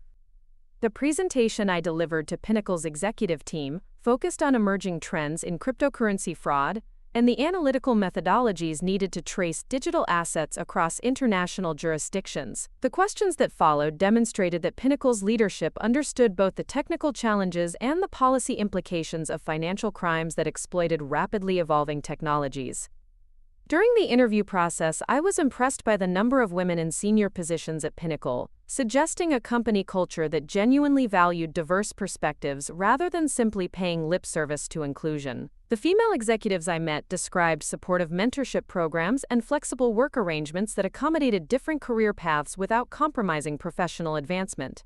The presentation I delivered to Pinnacle's executive team focused on emerging trends in cryptocurrency fraud, and the analytical methodologies needed to trace digital assets across international jurisdictions. The questions that followed demonstrated that Pinnacle's leadership understood both the technical challenges and the policy implications of financial crimes that exploited rapidly evolving technologies. During the interview process, I was impressed by the number of women in senior positions at Pinnacle, suggesting a company culture that genuinely valued diverse perspectives rather than simply paying lip service to inclusion. The female executives I met described supportive mentorship programs and flexible work arrangements that accommodated different career paths without compromising professional advancement.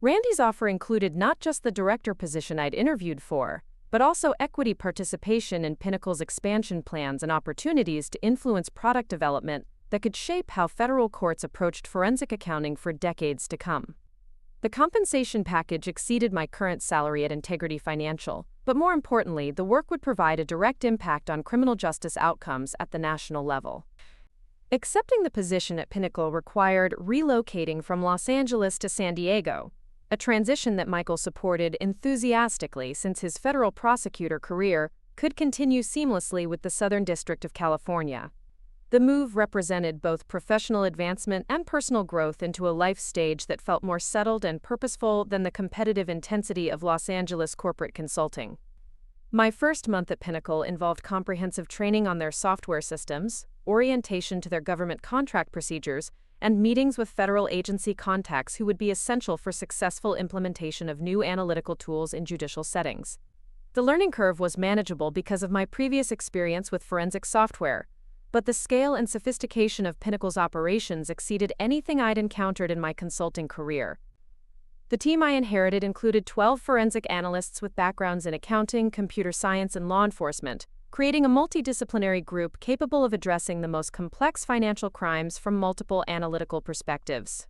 Randy's offer included not just the director position I'd interviewed for, but also equity participation in Pinnacle's expansion plans and opportunities to influence product development that could shape how federal courts approached forensic accounting for decades to come. The compensation package exceeded my current salary at Integrity Financial, but more importantly, the work would provide a direct impact on criminal justice outcomes at the national level. Accepting the position at Pinnacle required relocating from Los Angeles to San Diego, a transition that Michael supported enthusiastically since his federal prosecutor career could continue seamlessly with the Southern District of California. The move represented both professional advancement and personal growth into a life stage that felt more settled and purposeful than the competitive intensity of Los Angeles corporate consulting. My first month at Pinnacle involved comprehensive training on their software systems, orientation to their government contract procedures, and meetings with federal agency contacts who would be essential for successful implementation of new analytical tools in judicial settings. The learning curve was manageable because of my previous experience with forensic software, but the scale and sophistication of Pinnacle's operations exceeded anything I'd encountered in my consulting career. The team I inherited included 12 forensic analysts with backgrounds in accounting, computer science, and law enforcement, creating a multidisciplinary group capable of addressing the most complex financial crimes from multiple analytical perspectives.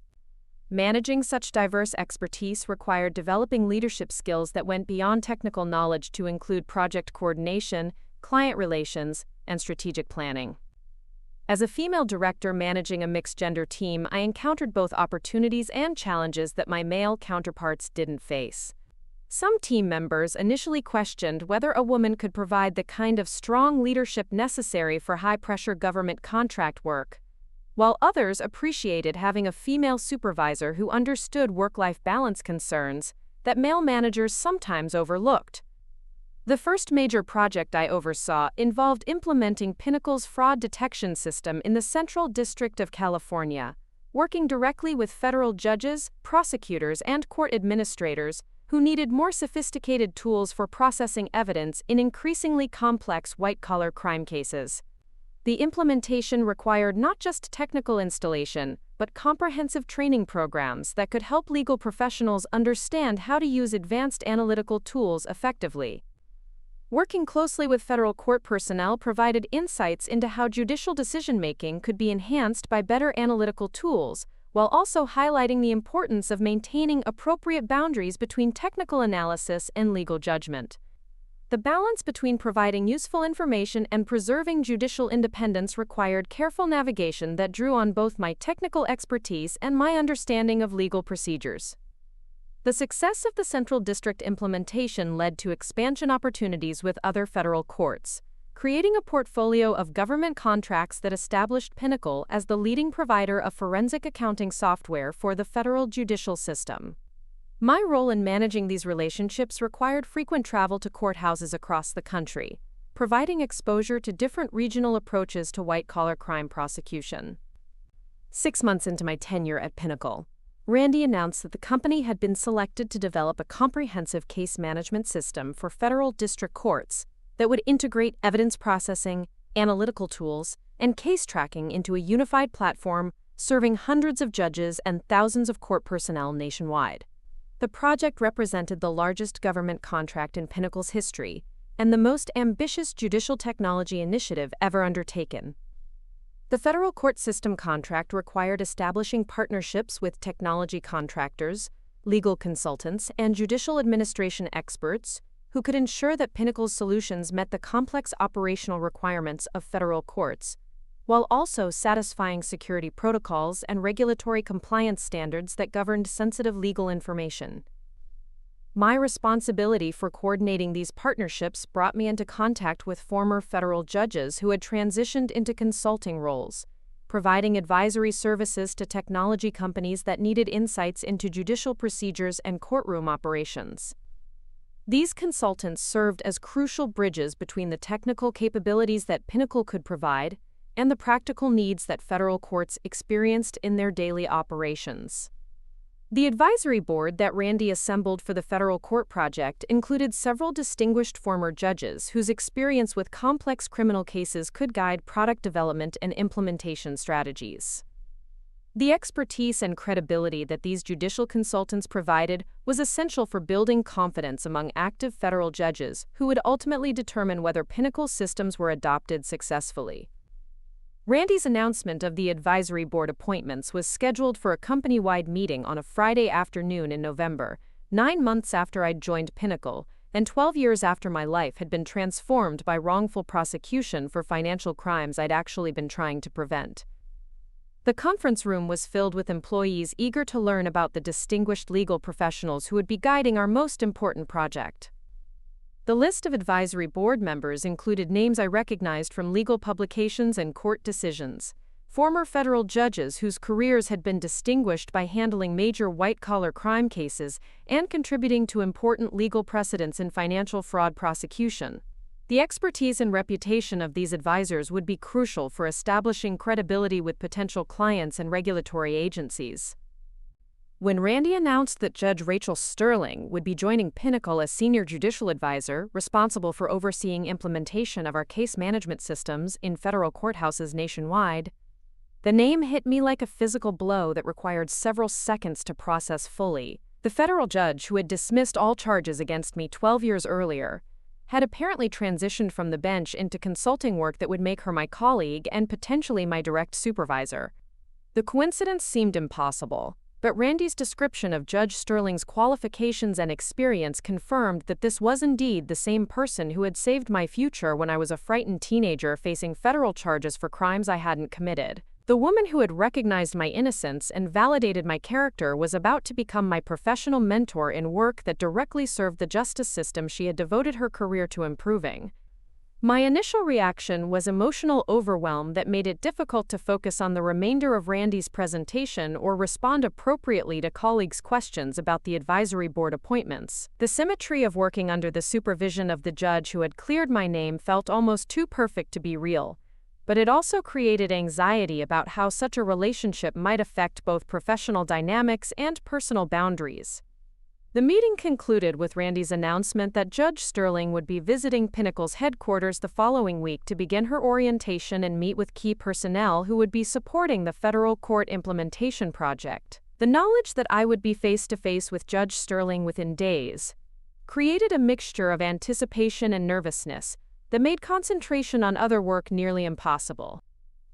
Managing such diverse expertise required developing leadership skills that went beyond technical knowledge to include project coordination, client relations, and strategic planning. As a female director managing a mixed-gender team, I encountered both opportunities and challenges that my male counterparts didn't face. Some team members initially questioned whether a woman could provide the kind of strong leadership necessary for high-pressure government contract work, while others appreciated having a female supervisor who understood work-life balance concerns that male managers sometimes overlooked. The first major project I oversaw involved implementing Pinnacle's fraud detection system in the Central District of California, working directly with federal judges, prosecutors, and court administrators who needed more sophisticated tools for processing evidence in increasingly complex white-collar crime cases. The implementation required not just technical installation, but comprehensive training programs that could help legal professionals understand how to use advanced analytical tools effectively. Working closely with federal court personnel provided insights into how judicial decision-making could be enhanced by better analytical tools, while also highlighting the importance of maintaining appropriate boundaries between technical analysis and legal judgment. The balance between providing useful information and preserving judicial independence required careful navigation that drew on both my technical expertise and my understanding of legal procedures. The success of the Central District implementation led to expansion opportunities with other federal courts, creating a portfolio of government contracts that established Pinnacle as the leading provider of forensic accounting software for the federal judicial system. My role in managing these relationships required frequent travel to courthouses across the country, providing exposure to different regional approaches to white-collar crime prosecution. 6 months into my tenure at Pinnacle, Randy announced that the company had been selected to develop a comprehensive case management system for federal district courts that would integrate evidence processing, analytical tools, and case tracking into a unified platform serving hundreds of judges and thousands of court personnel nationwide. The project represented the largest government contract in Pinnacle's history and the most ambitious judicial technology initiative ever undertaken. The federal court system contract required establishing partnerships with technology contractors, legal consultants, and judicial administration experts who could ensure that Pinnacle's solutions met the complex operational requirements of federal courts, while also satisfying security protocols and regulatory compliance standards that governed sensitive legal information. My responsibility for coordinating these partnerships brought me into contact with former federal judges who had transitioned into consulting roles, providing advisory services to technology companies that needed insights into judicial procedures and courtroom operations. These consultants served as crucial bridges between the technical capabilities that Pinnacle could provide and the practical needs that federal courts experienced in their daily operations. The advisory board that Randy assembled for the federal court project included several distinguished former judges whose experience with complex criminal cases could guide product development and implementation strategies. The expertise and credibility that these judicial consultants provided was essential for building confidence among active federal judges who would ultimately determine whether Pinnacle's systems were adopted successfully. Randy's announcement of the advisory board appointments was scheduled for a company-wide meeting on a Friday afternoon in November, 9 months after I'd joined Pinnacle, and 12 years after my life had been transformed by wrongful prosecution for financial crimes I'd actually been trying to prevent. The conference room was filled with employees eager to learn about the distinguished legal professionals who would be guiding our most important project. The list of advisory board members included names I recognized from legal publications and court decisions, former federal judges whose careers had been distinguished by handling major white-collar crime cases and contributing to important legal precedents in financial fraud prosecution. The expertise and reputation of these advisors would be crucial for establishing credibility with potential clients and regulatory agencies. When Randy announced that Judge Rachel Sterling would be joining Pinnacle as Senior Judicial Advisor, responsible for overseeing implementation of our case management systems in federal courthouses nationwide, the name hit me like a physical blow that required several seconds to process fully. The federal judge who had dismissed all charges against me 12 years earlier had apparently transitioned from the bench into consulting work that would make her my colleague and potentially my direct supervisor. The coincidence seemed impossible, but Randy's description of Judge Sterling's qualifications and experience confirmed that this was indeed the same person who had saved my future when I was a frightened teenager facing federal charges for crimes I hadn't committed. The woman who had recognized my innocence and validated my character was about to become my professional mentor in work that directly served the justice system she had devoted her career to improving. My initial reaction was emotional overwhelm that made it difficult to focus on the remainder of Randy's presentation or respond appropriately to colleagues' questions about the advisory board appointments. The symmetry of working under the supervision of the judge who had cleared my name felt almost too perfect to be real, but it also created anxiety about how such a relationship might affect both professional dynamics and personal boundaries. The meeting concluded with Randy's announcement that Judge Sterling would be visiting Pinnacle's headquarters the following week to begin her orientation and meet with key personnel who would be supporting the federal court implementation project. The knowledge that I would be face-to-face with Judge Sterling within days created a mixture of anticipation and nervousness that made concentration on other work nearly impossible.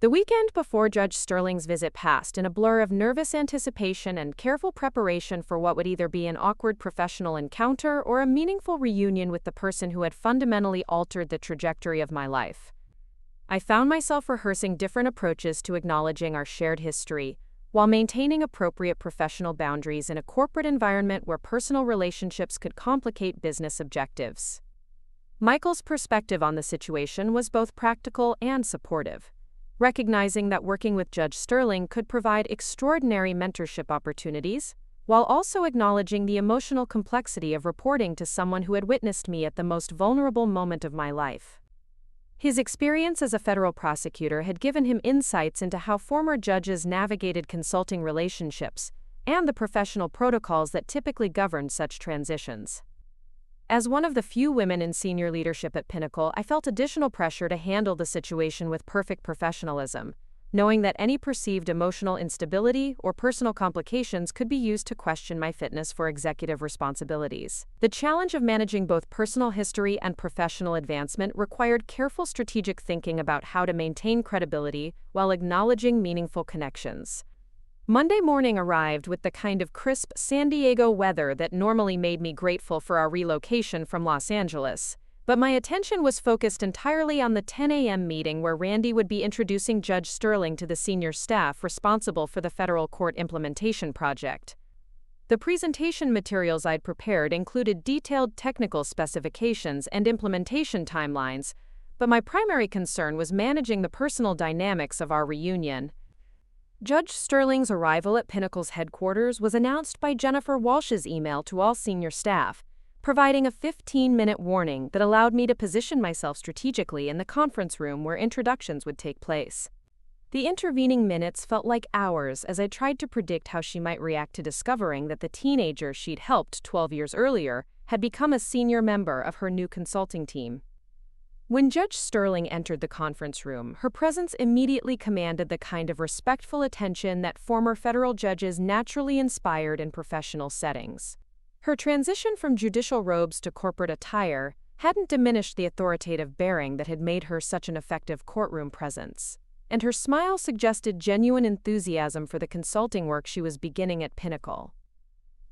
The weekend before Judge Sterling's visit passed in a blur of nervous anticipation and careful preparation for what would either be an awkward professional encounter or a meaningful reunion with the person who had fundamentally altered the trajectory of my life. I found myself rehearsing different approaches to acknowledging our shared history, while maintaining appropriate professional boundaries in a corporate environment where personal relationships could complicate business objectives. Michael's perspective on the situation was both practical and supportive, recognizing that working with Judge Sterling could provide extraordinary mentorship opportunities, while also acknowledging the emotional complexity of reporting to someone who had witnessed me at the most vulnerable moment of my life. His experience as a federal prosecutor had given him insights into how former judges navigated consulting relationships and the professional protocols that typically govern such transitions. As one of the few women in senior leadership at Pinnacle, I felt additional pressure to handle the situation with perfect professionalism, knowing that any perceived emotional instability or personal complications could be used to question my fitness for executive responsibilities. The challenge of managing both personal history and professional advancement required careful strategic thinking about how to maintain credibility while acknowledging meaningful connections. Monday morning arrived with the kind of crisp San Diego weather that normally made me grateful for our relocation from Los Angeles, but my attention was focused entirely on the 10 a.m. meeting where Randy would be introducing Judge Sterling to the senior staff responsible for the federal court implementation project. The presentation materials I'd prepared included detailed technical specifications and implementation timelines, but my primary concern was managing the personal dynamics of our reunion. Judge Sterling's arrival at Pinnacle's headquarters was announced by Jennifer Walsh's email to all senior staff, providing a 15-minute warning that allowed me to position myself strategically in the conference room where introductions would take place. The intervening minutes felt like hours as I tried to predict how she might react to discovering that the teenager she'd helped 12 years earlier had become a senior member of her new consulting team. When Judge Sterling entered the conference room, her presence immediately commanded the kind of respectful attention that former federal judges naturally inspired in professional settings. Her transition from judicial robes to corporate attire hadn't diminished the authoritative bearing that had made her such an effective courtroom presence, and her smile suggested genuine enthusiasm for the consulting work she was beginning at Pinnacle.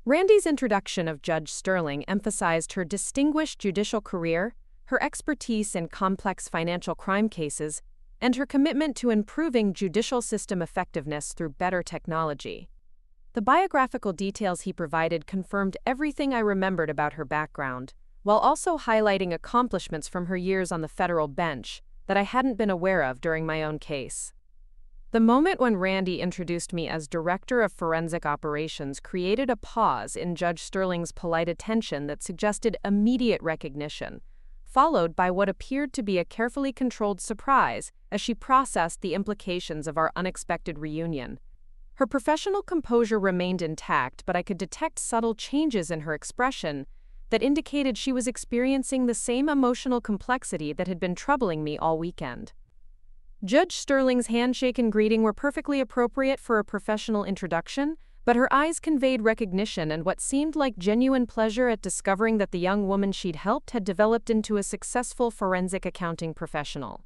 Randy's introduction of Judge Sterling emphasized her distinguished judicial career, her expertise in complex financial crime cases, and her commitment to improving judicial system effectiveness through better technology. The biographical details he provided confirmed everything I remembered about her background, while also highlighting accomplishments from her years on the federal bench that I hadn't been aware of during my own case. The moment when Randy introduced me as Director of Forensic Operations created a pause in Judge Sterling's polite attention that suggested immediate recognition, followed by what appeared to be a carefully controlled surprise as she processed the implications of our unexpected reunion. Her professional composure remained intact, but I could detect subtle changes in her expression that indicated she was experiencing the same emotional complexity that had been troubling me all weekend. Judge Sterling's handshake and greeting were perfectly appropriate for a professional introduction, but her eyes conveyed recognition and what seemed like genuine pleasure at discovering that the young woman she'd helped had developed into a successful forensic accounting professional.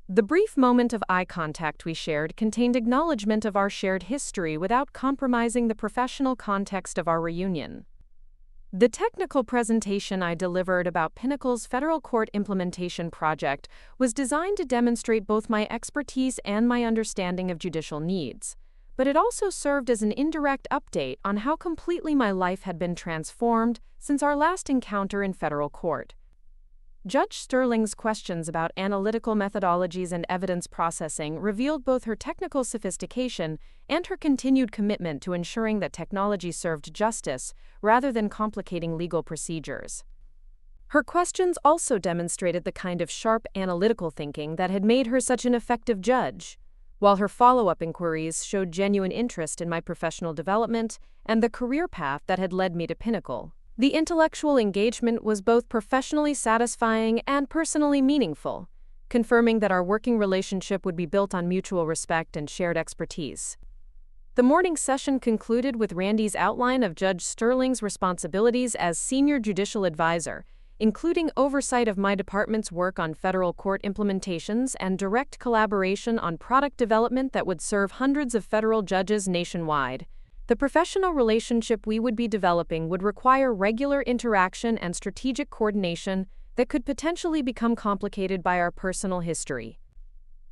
The brief moment of eye contact we shared contained acknowledgement of our shared history without compromising the professional context of our reunion. The technical presentation I delivered about Pinnacle's federal court implementation project was designed to demonstrate both my expertise and my understanding of judicial needs, but it also served as an indirect update on how completely my life had been transformed since our last encounter in federal court. Judge Sterling's questions about analytical methodologies and evidence processing revealed both her technical sophistication and her continued commitment to ensuring that technology served justice rather than complicating legal procedures. Her questions also demonstrated the kind of sharp analytical thinking that had made her such an effective judge, while her follow-up inquiries showed genuine interest in my professional development and the career path that had led me to Pinnacle. The intellectual engagement was both professionally satisfying and personally meaningful, confirming that our working relationship would be built on mutual respect and shared expertise. The morning session concluded with Randy's outline of Judge Sterling's responsibilities as Senior Judicial Advisor, including oversight of my department's work on federal court implementations and direct collaboration on product development that would serve hundreds of federal judges nationwide. The professional relationship we would be developing would require regular interaction and strategic coordination that could potentially become complicated by our personal history.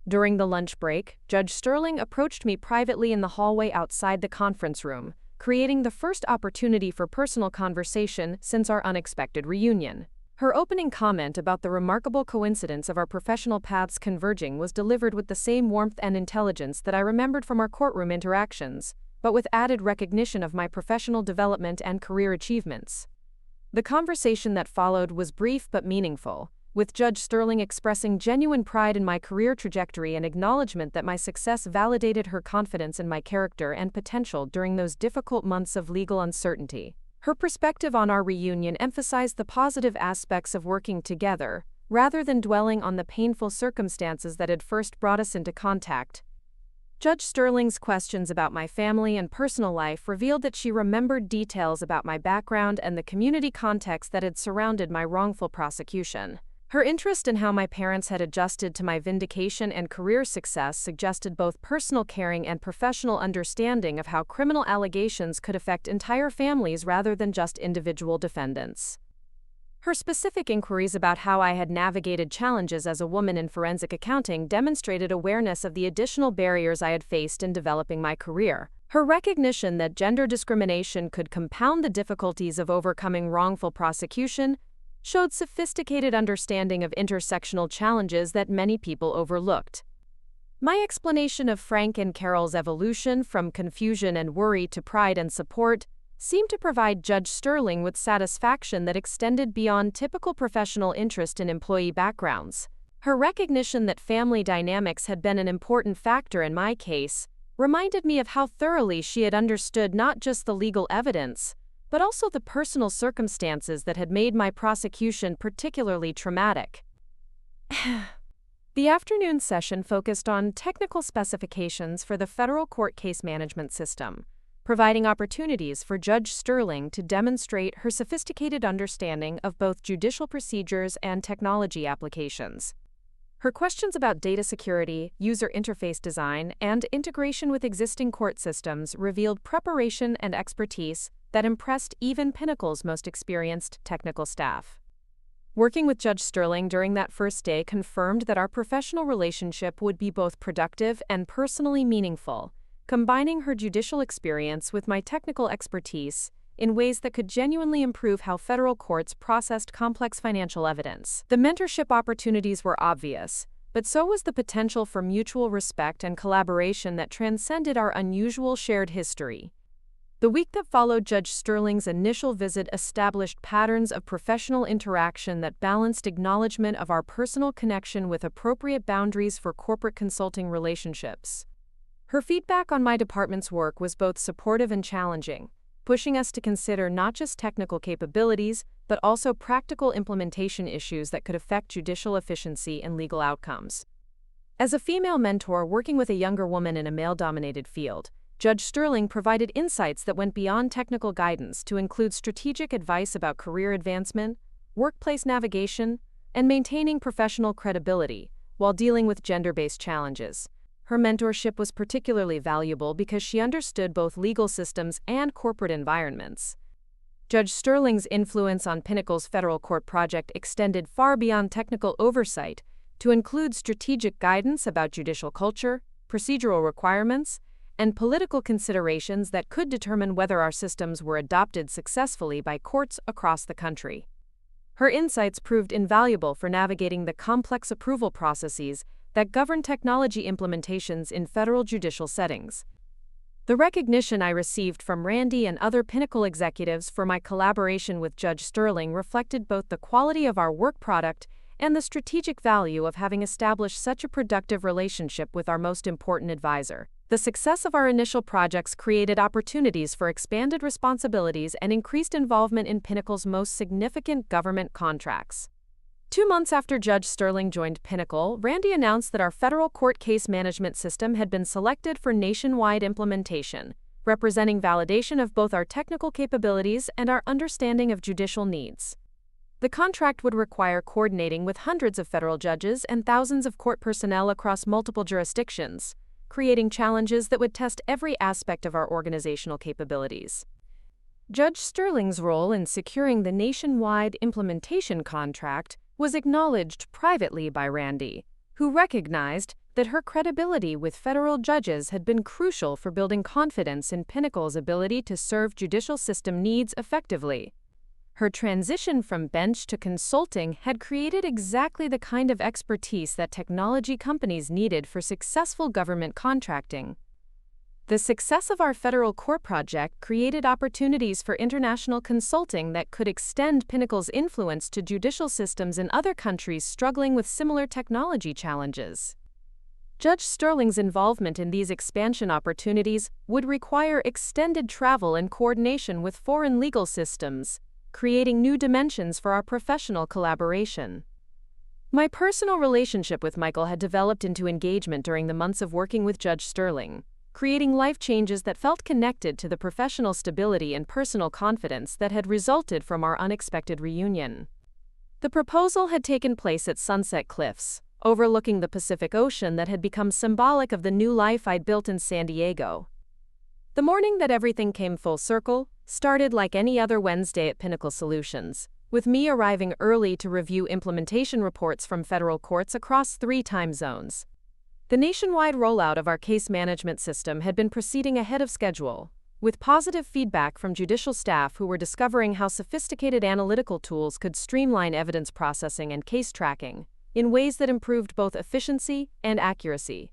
During the lunch break, Judge Sterling approached me privately in the hallway outside the conference room, creating the first opportunity for personal conversation since our unexpected reunion. Her opening comment about the remarkable coincidence of our professional paths converging was delivered with the same warmth and intelligence that I remembered from our courtroom interactions, but with added recognition of my professional development and career achievements. The conversation that followed was brief but meaningful, with Judge Sterling expressing genuine pride in my career trajectory and acknowledgement that my success validated her confidence in my character and potential during those difficult months of legal uncertainty. Her perspective on our reunion emphasized the positive aspects of working together, rather than dwelling on the painful circumstances that had first brought us into contact. Judge Sterling's questions about my family and personal life revealed that she remembered details about my background and the community context that had surrounded my wrongful prosecution. Her interest in how my parents had adjusted to my vindication and career success suggested both personal caring and professional understanding of how criminal allegations could affect entire families rather than just individual defendants. Her specific inquiries about how I had navigated challenges as a woman in forensic accounting demonstrated awareness of the additional barriers I had faced in developing my career. Her recognition that gender discrimination could compound the difficulties of overcoming wrongful prosecution showed sophisticated understanding of intersectional challenges that many people overlooked. My explanation of Frank and Carol's evolution from confusion and worry to pride and support seemed to provide Judge Sterling with satisfaction that extended beyond typical professional interest in employee backgrounds. Her recognition that family dynamics had been an important factor in my case reminded me of how thoroughly she had understood not just the legal evidence, but also the personal circumstances that had made my prosecution particularly traumatic. The afternoon session focused on technical specifications for the federal court case management system, providing opportunities for Judge Sterling to demonstrate her sophisticated understanding of both judicial procedures and technology applications. Her questions about data security, user interface design, and integration with existing court systems revealed preparation and expertise that impressed even Pinnacle's most experienced technical staff. Working with Judge Sterling during that first day confirmed that our professional relationship would be both productive and personally meaningful, combining her judicial experience with my technical expertise in ways that could genuinely improve how federal courts processed complex financial evidence. The mentorship opportunities were obvious, but so was the potential for mutual respect and collaboration that transcended our unusual shared history. The week that followed Judge Sterling's initial visit established patterns of professional interaction that balanced acknowledgement of our personal connection with appropriate boundaries for corporate consulting relationships. Her feedback on my department's work was both supportive and challenging, pushing us to consider not just technical capabilities, but also practical implementation issues that could affect judicial efficiency and legal outcomes. As a female mentor working with a younger woman in a male-dominated field, Judge Sterling provided insights that went beyond technical guidance to include strategic advice about career advancement, workplace navigation, and maintaining professional credibility while dealing with gender-based challenges. Her mentorship was particularly valuable because she understood both legal systems and corporate environments. Judge Sterling's influence on Pinnacle's federal court project extended far beyond technical oversight to include strategic guidance about judicial culture, procedural requirements, and political considerations that could determine whether our systems were adopted successfully by courts across the country. Her insights proved invaluable for navigating the complex approval processes that govern technology implementations in federal judicial settings. The recognition I received from Randy and other Pinnacle executives for my collaboration with Judge Sterling reflected both the quality of our work product and the strategic value of having established such a productive relationship with our most important advisor. The success of our initial projects created opportunities for expanded responsibilities and increased involvement in Pinnacle's most significant government contracts. 2 months after Judge Sterling joined Pinnacle, Randy announced that our federal court case management system had been selected for nationwide implementation, representing validation of both our technical capabilities and our understanding of judicial needs. The contract would require coordinating with hundreds of federal judges and thousands of court personnel across multiple jurisdictions, creating challenges that would test every aspect of our organizational capabilities. Judge Sterling's role in securing the nationwide implementation contract was acknowledged privately by Randy, who recognized that her credibility with federal judges had been crucial for building confidence in Pinnacle's ability to serve judicial system needs effectively. Her transition from bench to consulting had created exactly the kind of expertise that technology companies needed for successful government contracting. The success of our federal court project created opportunities for international consulting that could extend Pinnacle's influence to judicial systems in other countries struggling with similar technology challenges. Judge Sterling's involvement in these expansion opportunities would require extended travel and coordination with foreign legal systems, creating new dimensions for our professional collaboration. My personal relationship with Michael had developed into engagement during the months of working with Judge Sterling, creating life changes that felt connected to the professional stability and personal confidence that had resulted from our unexpected reunion. The proposal had taken place at Sunset Cliffs, overlooking the Pacific Ocean that had become symbolic of the new life I'd built in San Diego. The morning that everything came full circle started like any other Wednesday at Pinnacle Solutions, with me arriving early to review implementation reports from federal courts across 3 time zones. The nationwide rollout of our case management system had been proceeding ahead of schedule, with positive feedback from judicial staff who were discovering how sophisticated analytical tools could streamline evidence processing and case tracking in ways that improved both efficiency and accuracy.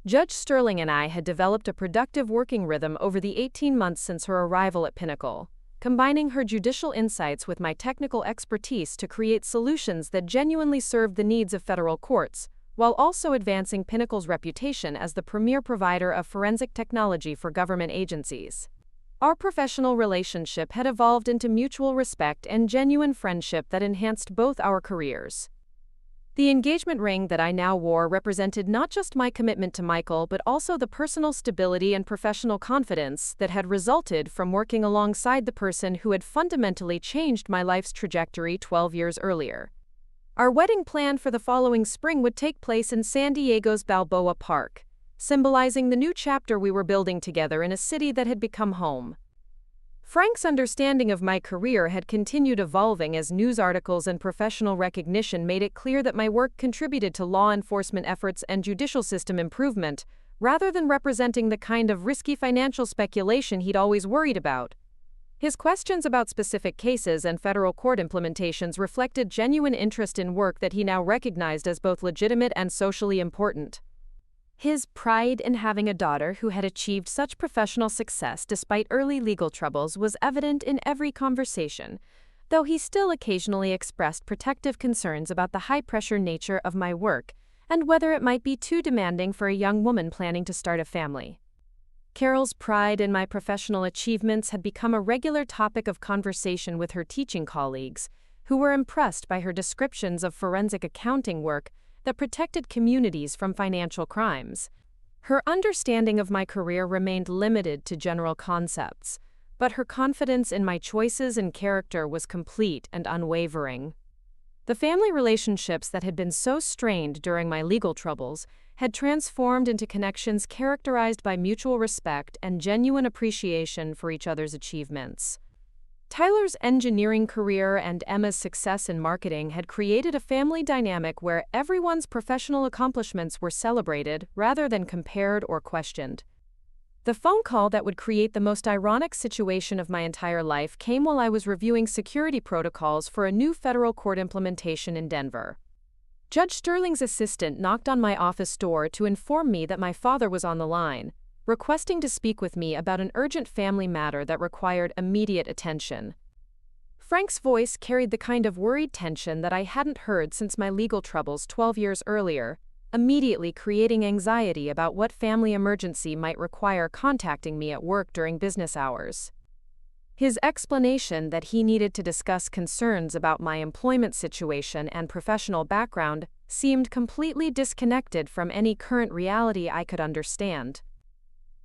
Judge Sterling and I had developed a productive working rhythm over the 18 months since her arrival at Pinnacle, combining her judicial insights with my technical expertise to create solutions that genuinely served the needs of federal courts, while also advancing Pinnacle's reputation as the premier provider of forensic technology for government agencies. Our professional relationship had evolved into mutual respect and genuine friendship that enhanced both our careers. The engagement ring that I now wore represented not just my commitment to Michael but also the personal stability and professional confidence that had resulted from working alongside the person who had fundamentally changed my life's trajectory 12 years earlier. Our wedding plan for the following spring would take place in San Diego's Balboa Park, symbolizing the new chapter we were building together in a city that had become home. Frank's understanding of my career had continued evolving as news articles and professional recognition made it clear that my work contributed to law enforcement efforts and judicial system improvement, rather than representing the kind of risky financial speculation he'd always worried about. His questions about specific cases and federal court implementations reflected genuine interest in work that he now recognized as both legitimate and socially important. His pride in having a daughter who had achieved such professional success despite early legal troubles was evident in every conversation, though he still occasionally expressed protective concerns about the high-pressure nature of my work and whether it might be too demanding for a young woman planning to start a family. Carol's pride in my professional achievements had become a regular topic of conversation with her teaching colleagues, who were impressed by her descriptions of forensic accounting work that protected communities from financial crimes. Her understanding of my career remained limited to general concepts, but her confidence in my choices and character was complete and unwavering. The family relationships that had been so strained during my legal troubles had transformed into connections characterized by mutual respect and genuine appreciation for each other's achievements. Tyler's engineering career and Emma's success in marketing had created a family dynamic where everyone's professional accomplishments were celebrated rather than compared or questioned. The phone call that would create the most ironic situation of my entire life came while I was reviewing security protocols for a new federal court implementation in Denver. Judge Sterling's assistant knocked on my office door to inform me that my father was on the line, requesting to speak with me about an urgent family matter that required immediate attention. Frank's voice carried the kind of worried tension that I hadn't heard since my legal troubles 12 years earlier, immediately creating anxiety about what family emergency might require contacting me at work during business hours. His explanation that he needed to discuss concerns about my employment situation and professional background seemed completely disconnected from any current reality I could understand.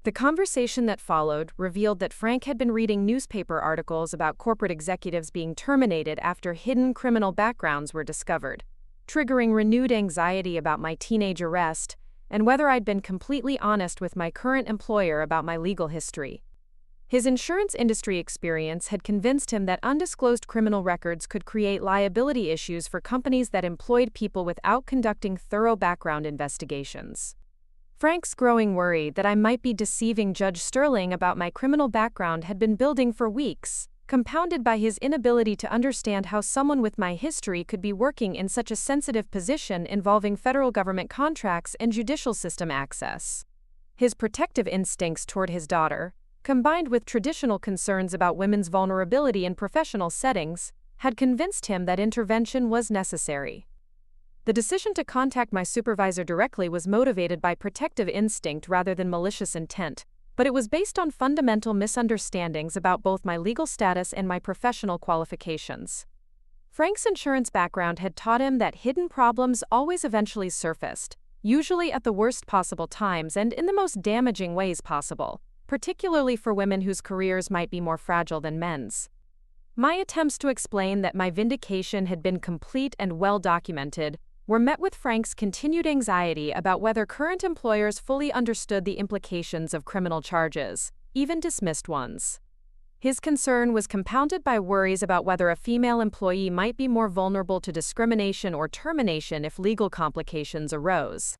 The conversation that followed revealed that Frank had been reading newspaper articles about corporate executives being terminated after hidden criminal backgrounds were discovered, triggering renewed anxiety about my teenage arrest and whether I'd been completely honest with my current employer about my legal history. His insurance industry experience had convinced him that undisclosed criminal records could create liability issues for companies that employed people without conducting thorough background investigations. Frank's growing worry that I might be deceiving Judge Sterling about my criminal background had been building for weeks, compounded by his inability to understand how someone with my history could be working in such a sensitive position involving federal government contracts and judicial system access. His protective instincts toward his daughter, combined with traditional concerns about women's vulnerability in professional settings, had convinced him that intervention was necessary. The decision to contact my supervisor directly was motivated by protective instinct rather than malicious intent, but it was based on fundamental misunderstandings about both my legal status and my professional qualifications. Frank's insurance background had taught him that hidden problems always eventually surfaced, usually at the worst possible times and in the most damaging ways possible, particularly for women whose careers might be more fragile than men's. My attempts to explain that my vindication had been complete and well documented were met with Frank's continued anxiety about whether current employers fully understood the implications of criminal charges, even dismissed ones. His concern was compounded by worries about whether a female employee might be more vulnerable to discrimination or termination if legal complications arose.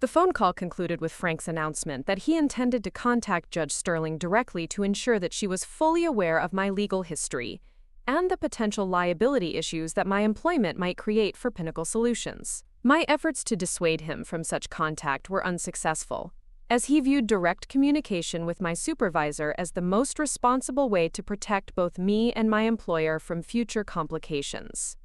The phone call concluded with Frank's announcement that he intended to contact Judge Sterling directly to ensure that she was fully aware of my legal history and the potential liability issues that my employment might create for Pinnacle Solutions. My efforts to dissuade him from such contact were unsuccessful, as he viewed direct communication with my supervisor as the most responsible way to protect both me and my employer from future complications.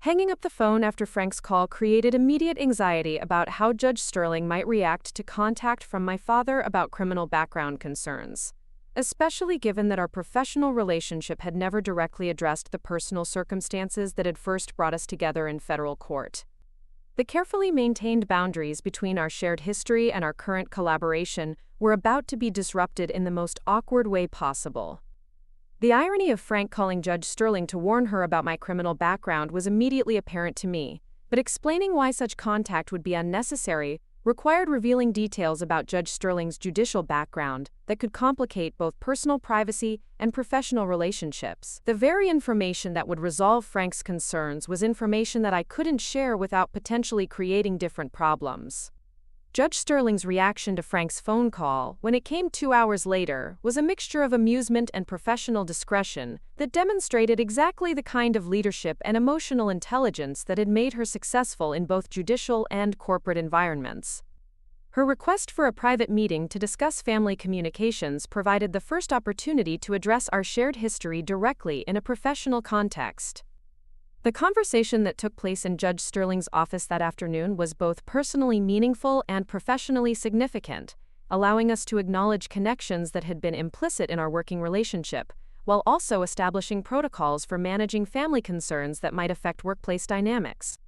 Hanging up the phone after Frank's call created immediate anxiety about how Judge Sterling might react to contact from my father about criminal background concerns, especially given that our professional relationship had never directly addressed the personal circumstances that had first brought us together in federal court. The carefully maintained boundaries between our shared history and our current collaboration were about to be disrupted in the most awkward way possible. The irony of Frank calling Judge Sterling to warn her about my criminal background was immediately apparent to me, but explaining why such contact would be unnecessary required revealing details about Judge Sterling's judicial background that could complicate both personal privacy and professional relationships. The very information that would resolve Frank's concerns was information that I couldn't share without potentially creating different problems. Judge Sterling's reaction to Frank's phone call, when it came 2 hours later, was a mixture of amusement and professional discretion that demonstrated exactly the kind of leadership and emotional intelligence that had made her successful in both judicial and corporate environments. Her request for a private meeting to discuss family communications provided the first opportunity to address our shared history directly in a professional context. The conversation that took place in Judge Sterling's office that afternoon was both personally meaningful and professionally significant, allowing us to acknowledge connections that had been implicit in our working relationship, while also establishing protocols for managing family concerns that might affect workplace dynamics.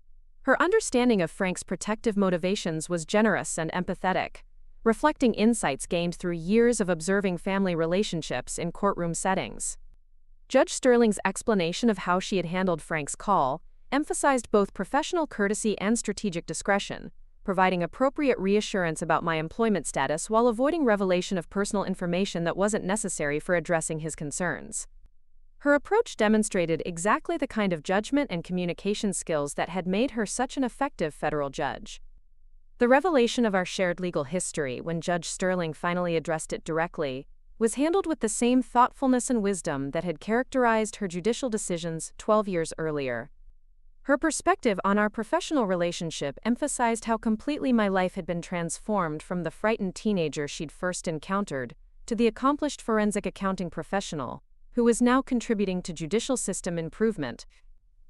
Her understanding of Frank's protective motivations was generous and empathetic, reflecting insights gained through years of observing family relationships in courtroom settings. Judge Sterling's explanation of how she had handled Frank's call emphasized both professional courtesy and strategic discretion, providing appropriate reassurance about my employment status while avoiding revelation of personal information that wasn't necessary for addressing his concerns. Her approach demonstrated exactly the kind of judgment and communication skills that had made her such an effective federal judge. The revelation of our shared legal history, when Judge Sterling finally addressed it directly, was handled with the same thoughtfulness and wisdom that had characterized her judicial decisions 12 years earlier. Her perspective on our professional relationship emphasized how completely my life had been transformed from the frightened teenager she'd first encountered to the accomplished forensic accounting professional who was now contributing to judicial system improvement.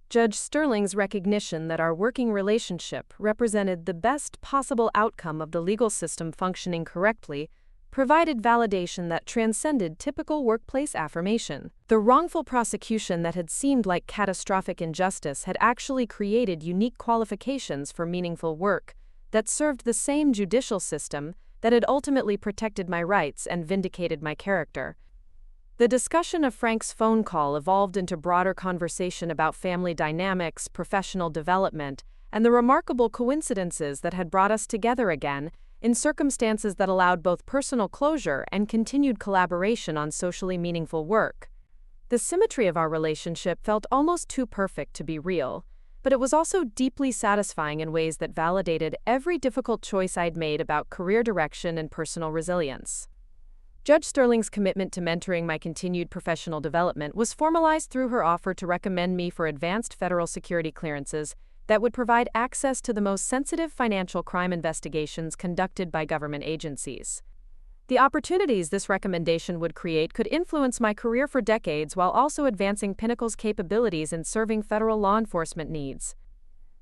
Judge Sterling's recognition that our working relationship represented the best possible outcome of the legal system functioning correctly provided validation that transcended typical workplace affirmation. The wrongful prosecution that had seemed like catastrophic injustice had actually created unique qualifications for meaningful work that served the same judicial system that had ultimately protected my rights and vindicated my character. The discussion of Frank's phone call evolved into broader conversation about family dynamics, professional development, and the remarkable coincidences that had brought us together again in circumstances that allowed both personal closure and continued collaboration on socially meaningful work. The symmetry of our relationship felt almost too perfect to be real, but it was also deeply satisfying in ways that validated every difficult choice I'd made about career direction and personal resilience. Judge Sterling's commitment to mentoring my continued professional development was formalized through her offer to recommend me for advanced federal security clearances that would provide access to the most sensitive financial crime investigations conducted by government agencies. The opportunities this recommendation would create could influence my career for decades while also advancing Pinnacle's capabilities in serving federal law enforcement needs.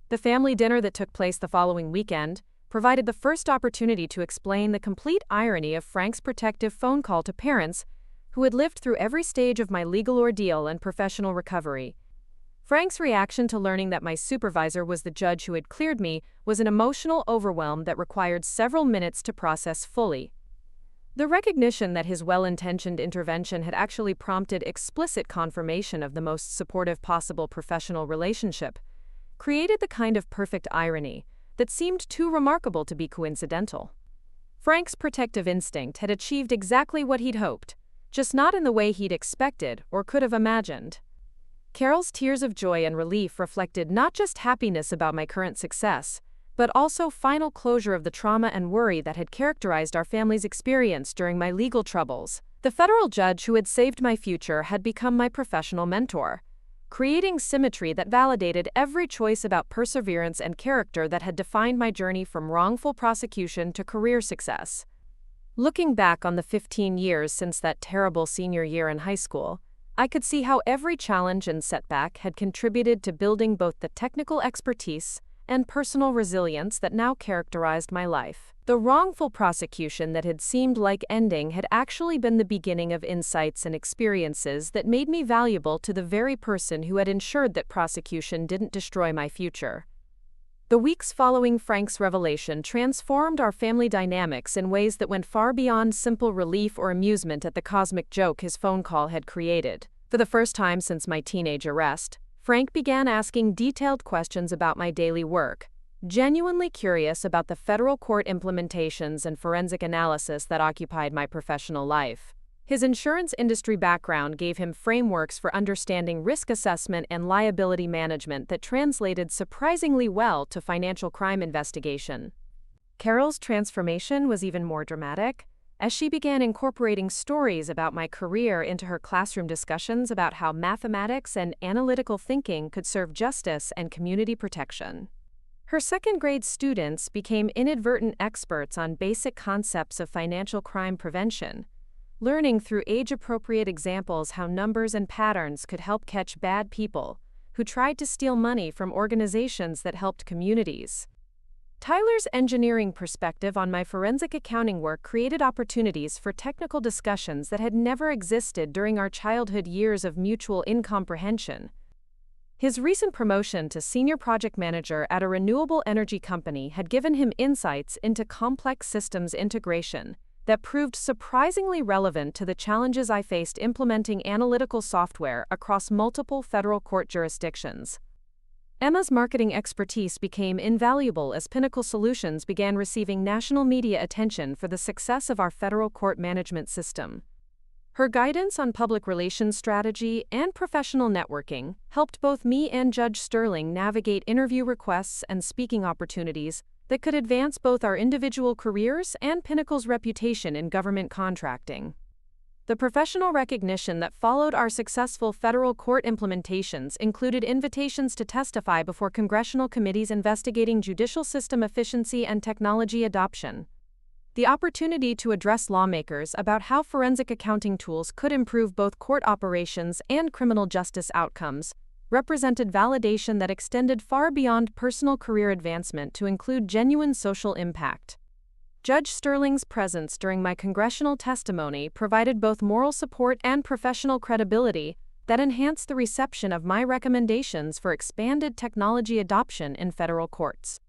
The family dinner that took place the following weekend provided the first opportunity to explain the complete irony of Frank's protective phone call to parents who had lived through every stage of my legal ordeal and professional recovery. Frank's reaction to learning that my supervisor was the judge who had cleared me was an emotional overwhelm that required several minutes to process fully. The recognition that his well-intentioned intervention had actually prompted explicit confirmation of the most supportive possible professional relationship created the kind of perfect irony that seemed too remarkable to be coincidental. Frank's protective instinct had achieved exactly what he'd hoped, just not in the way he'd expected or could have imagined. Carol's tears of joy and relief reflected not just happiness about my current success, but also final closure of the trauma and worry that had characterized our family's experience during my legal troubles. The federal judge who had saved my future had become my professional mentor, creating symmetry that validated every choice about perseverance and character that had defined my journey from wrongful prosecution to career success. Looking back on the 15 years since that terrible senior year in high school, I could see how every challenge and setback had contributed to building both the technical expertise and personal resilience that now characterized my life. The wrongful prosecution that had seemed like ending had actually been the beginning of insights and experiences that made me valuable to the very person who had ensured that prosecution didn't destroy my future. The weeks following Frank's revelation transformed our family dynamics in ways that went far beyond simple relief or amusement at the cosmic joke his phone call had created. For the first time since my teenage arrest, Frank began asking detailed questions about my daily work, genuinely curious about the federal court implementations and forensic analysis that occupied my professional life. His insurance industry background gave him frameworks for understanding risk assessment and liability management that translated surprisingly well to financial crime investigation. Carol's transformation was even more dramatic, as she began incorporating stories about my career into her classroom discussions about how mathematics and analytical thinking could serve justice and community protection. Her second-grade students became inadvertent experts on basic concepts of financial crime prevention, learning through age-appropriate examples how numbers and patterns could help catch bad people who tried to steal money from organizations that helped communities. Tyler's engineering perspective on my forensic accounting work created opportunities for technical discussions that had never existed during our childhood years of mutual incomprehension. His recent promotion to senior project manager at a renewable energy company had given him insights into complex systems integration that proved surprisingly relevant to the challenges I faced implementing analytical software across multiple federal court jurisdictions. Emma's marketing expertise became invaluable as Pinnacle Solutions began receiving national media attention for the success of our federal court management system. Her guidance on public relations strategy and professional networking helped both me and Judge Sterling navigate interview requests and speaking opportunities that could advance both our individual careers and Pinnacle's reputation in government contracting. The professional recognition that followed our successful federal court implementations included invitations to testify before congressional committees investigating judicial system efficiency and technology adoption. The opportunity to address lawmakers about how forensic accounting tools could improve both court operations and criminal justice outcomes represented validation that extended far beyond personal career advancement to include genuine social impact. Judge Sterling's presence during my congressional testimony provided both moral support and professional credibility that enhanced the reception of my recommendations for expanded technology adoption in federal courts.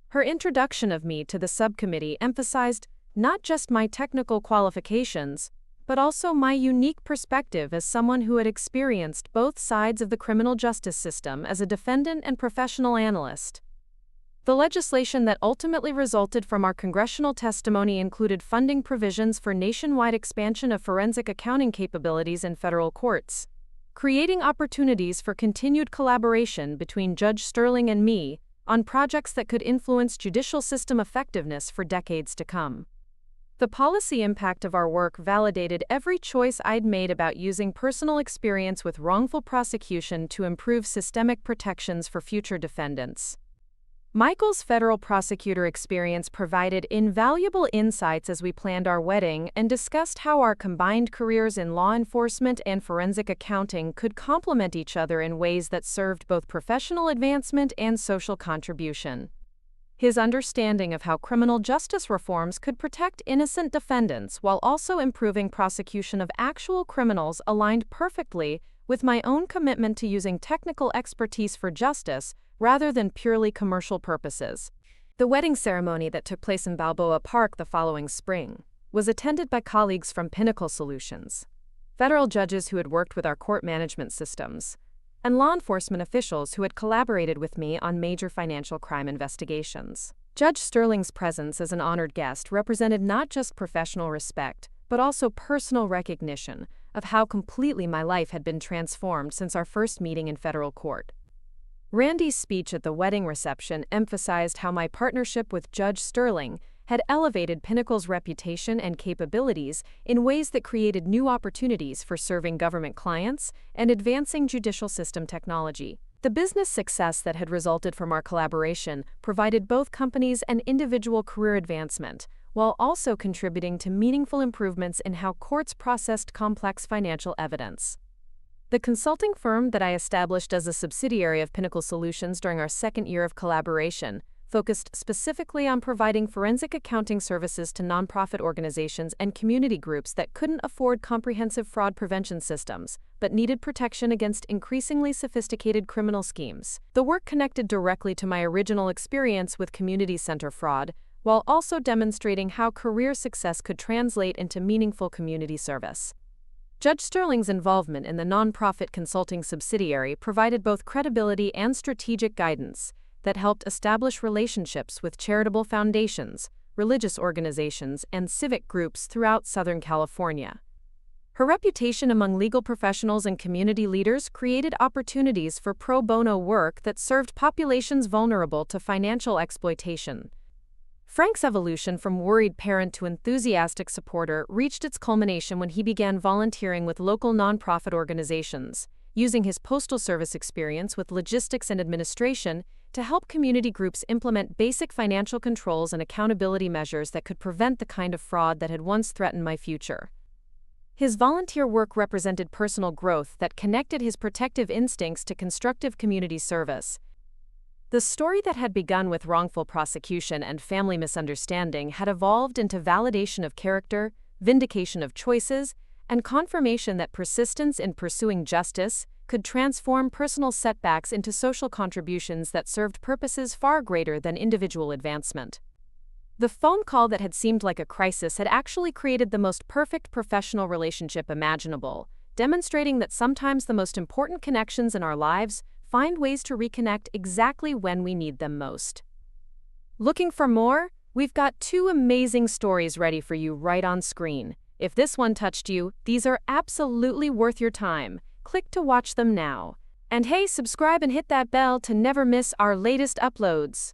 Her introduction of me to the subcommittee emphasized not just my technical qualifications, but also my unique perspective as someone who had experienced both sides of the criminal justice system as a defendant and professional analyst. The legislation that ultimately resulted from our congressional testimony included funding provisions for nationwide expansion of forensic accounting capabilities in federal courts, creating opportunities for continued collaboration between Judge Sterling and me on projects that could influence judicial system effectiveness for decades to come. The policy impact of our work validated every choice I'd made about using personal experience with wrongful prosecution to improve systemic protections for future defendants. Michael's federal prosecutor experience provided invaluable insights as we planned our wedding and discussed how our combined careers in law enforcement and forensic accounting could complement each other in ways that served both professional advancement and social contribution. His understanding of how criminal justice reforms could protect innocent defendants while also improving prosecution of actual criminals aligned perfectly with my own commitment to using technical expertise for justice rather than purely commercial purposes. The wedding ceremony that took place in Balboa Park the following spring was attended by colleagues from Pinnacle Solutions, federal judges who had worked with our court management systems, and law enforcement officials who had collaborated with me on major financial crime investigations. Judge Sterling's presence as an honored guest represented not just professional respect, but also personal recognition of how completely my life had been transformed since our first meeting in federal court. Randy's speech at the wedding reception emphasized how my partnership with Judge Sterling had elevated Pinnacle's reputation and capabilities in ways that created new opportunities for serving government clients and advancing judicial system technology. The business success that had resulted from our collaboration provided both companies an individual career advancement, while also contributing to meaningful improvements in how courts processed complex financial evidence. The consulting firm that I established as a subsidiary of Pinnacle Solutions during our second year of collaboration focused specifically on providing forensic accounting services to nonprofit organizations and community groups that couldn't afford comprehensive fraud prevention systems, but needed protection against increasingly sophisticated criminal schemes. The work connected directly to my original experience with community center fraud, while also demonstrating how career success could translate into meaningful community service. Judge Sterling's involvement in the nonprofit consulting subsidiary provided both credibility and strategic guidance that helped establish relationships with charitable foundations, religious organizations, and civic groups throughout Southern California. Her reputation among legal professionals and community leaders created opportunities for pro bono work that served populations vulnerable to financial exploitation. Frank's evolution from worried parent to enthusiastic supporter reached its culmination when he began volunteering with local nonprofit organizations, using his postal service experience with logistics and administration to help community groups implement basic financial controls and accountability measures that could prevent the kind of fraud that had once threatened my future. His volunteer work represented personal growth that connected his protective instincts to constructive community service. The story that had begun with wrongful prosecution and family misunderstanding had evolved into validation of character, vindication of choices, and confirmation that persistence in pursuing justice could transform personal setbacks into social contributions that served purposes far greater than individual advancement. The phone call that had seemed like a crisis had actually created the most perfect professional relationship imaginable, demonstrating that sometimes the most important connections in our lives find ways to reconnect exactly when we need them most. Looking for more? We've got 2 amazing stories ready for you right on screen. If this one touched you, these are absolutely worth your time. Click to watch them now. And hey, subscribe and hit that bell to never miss our latest uploads.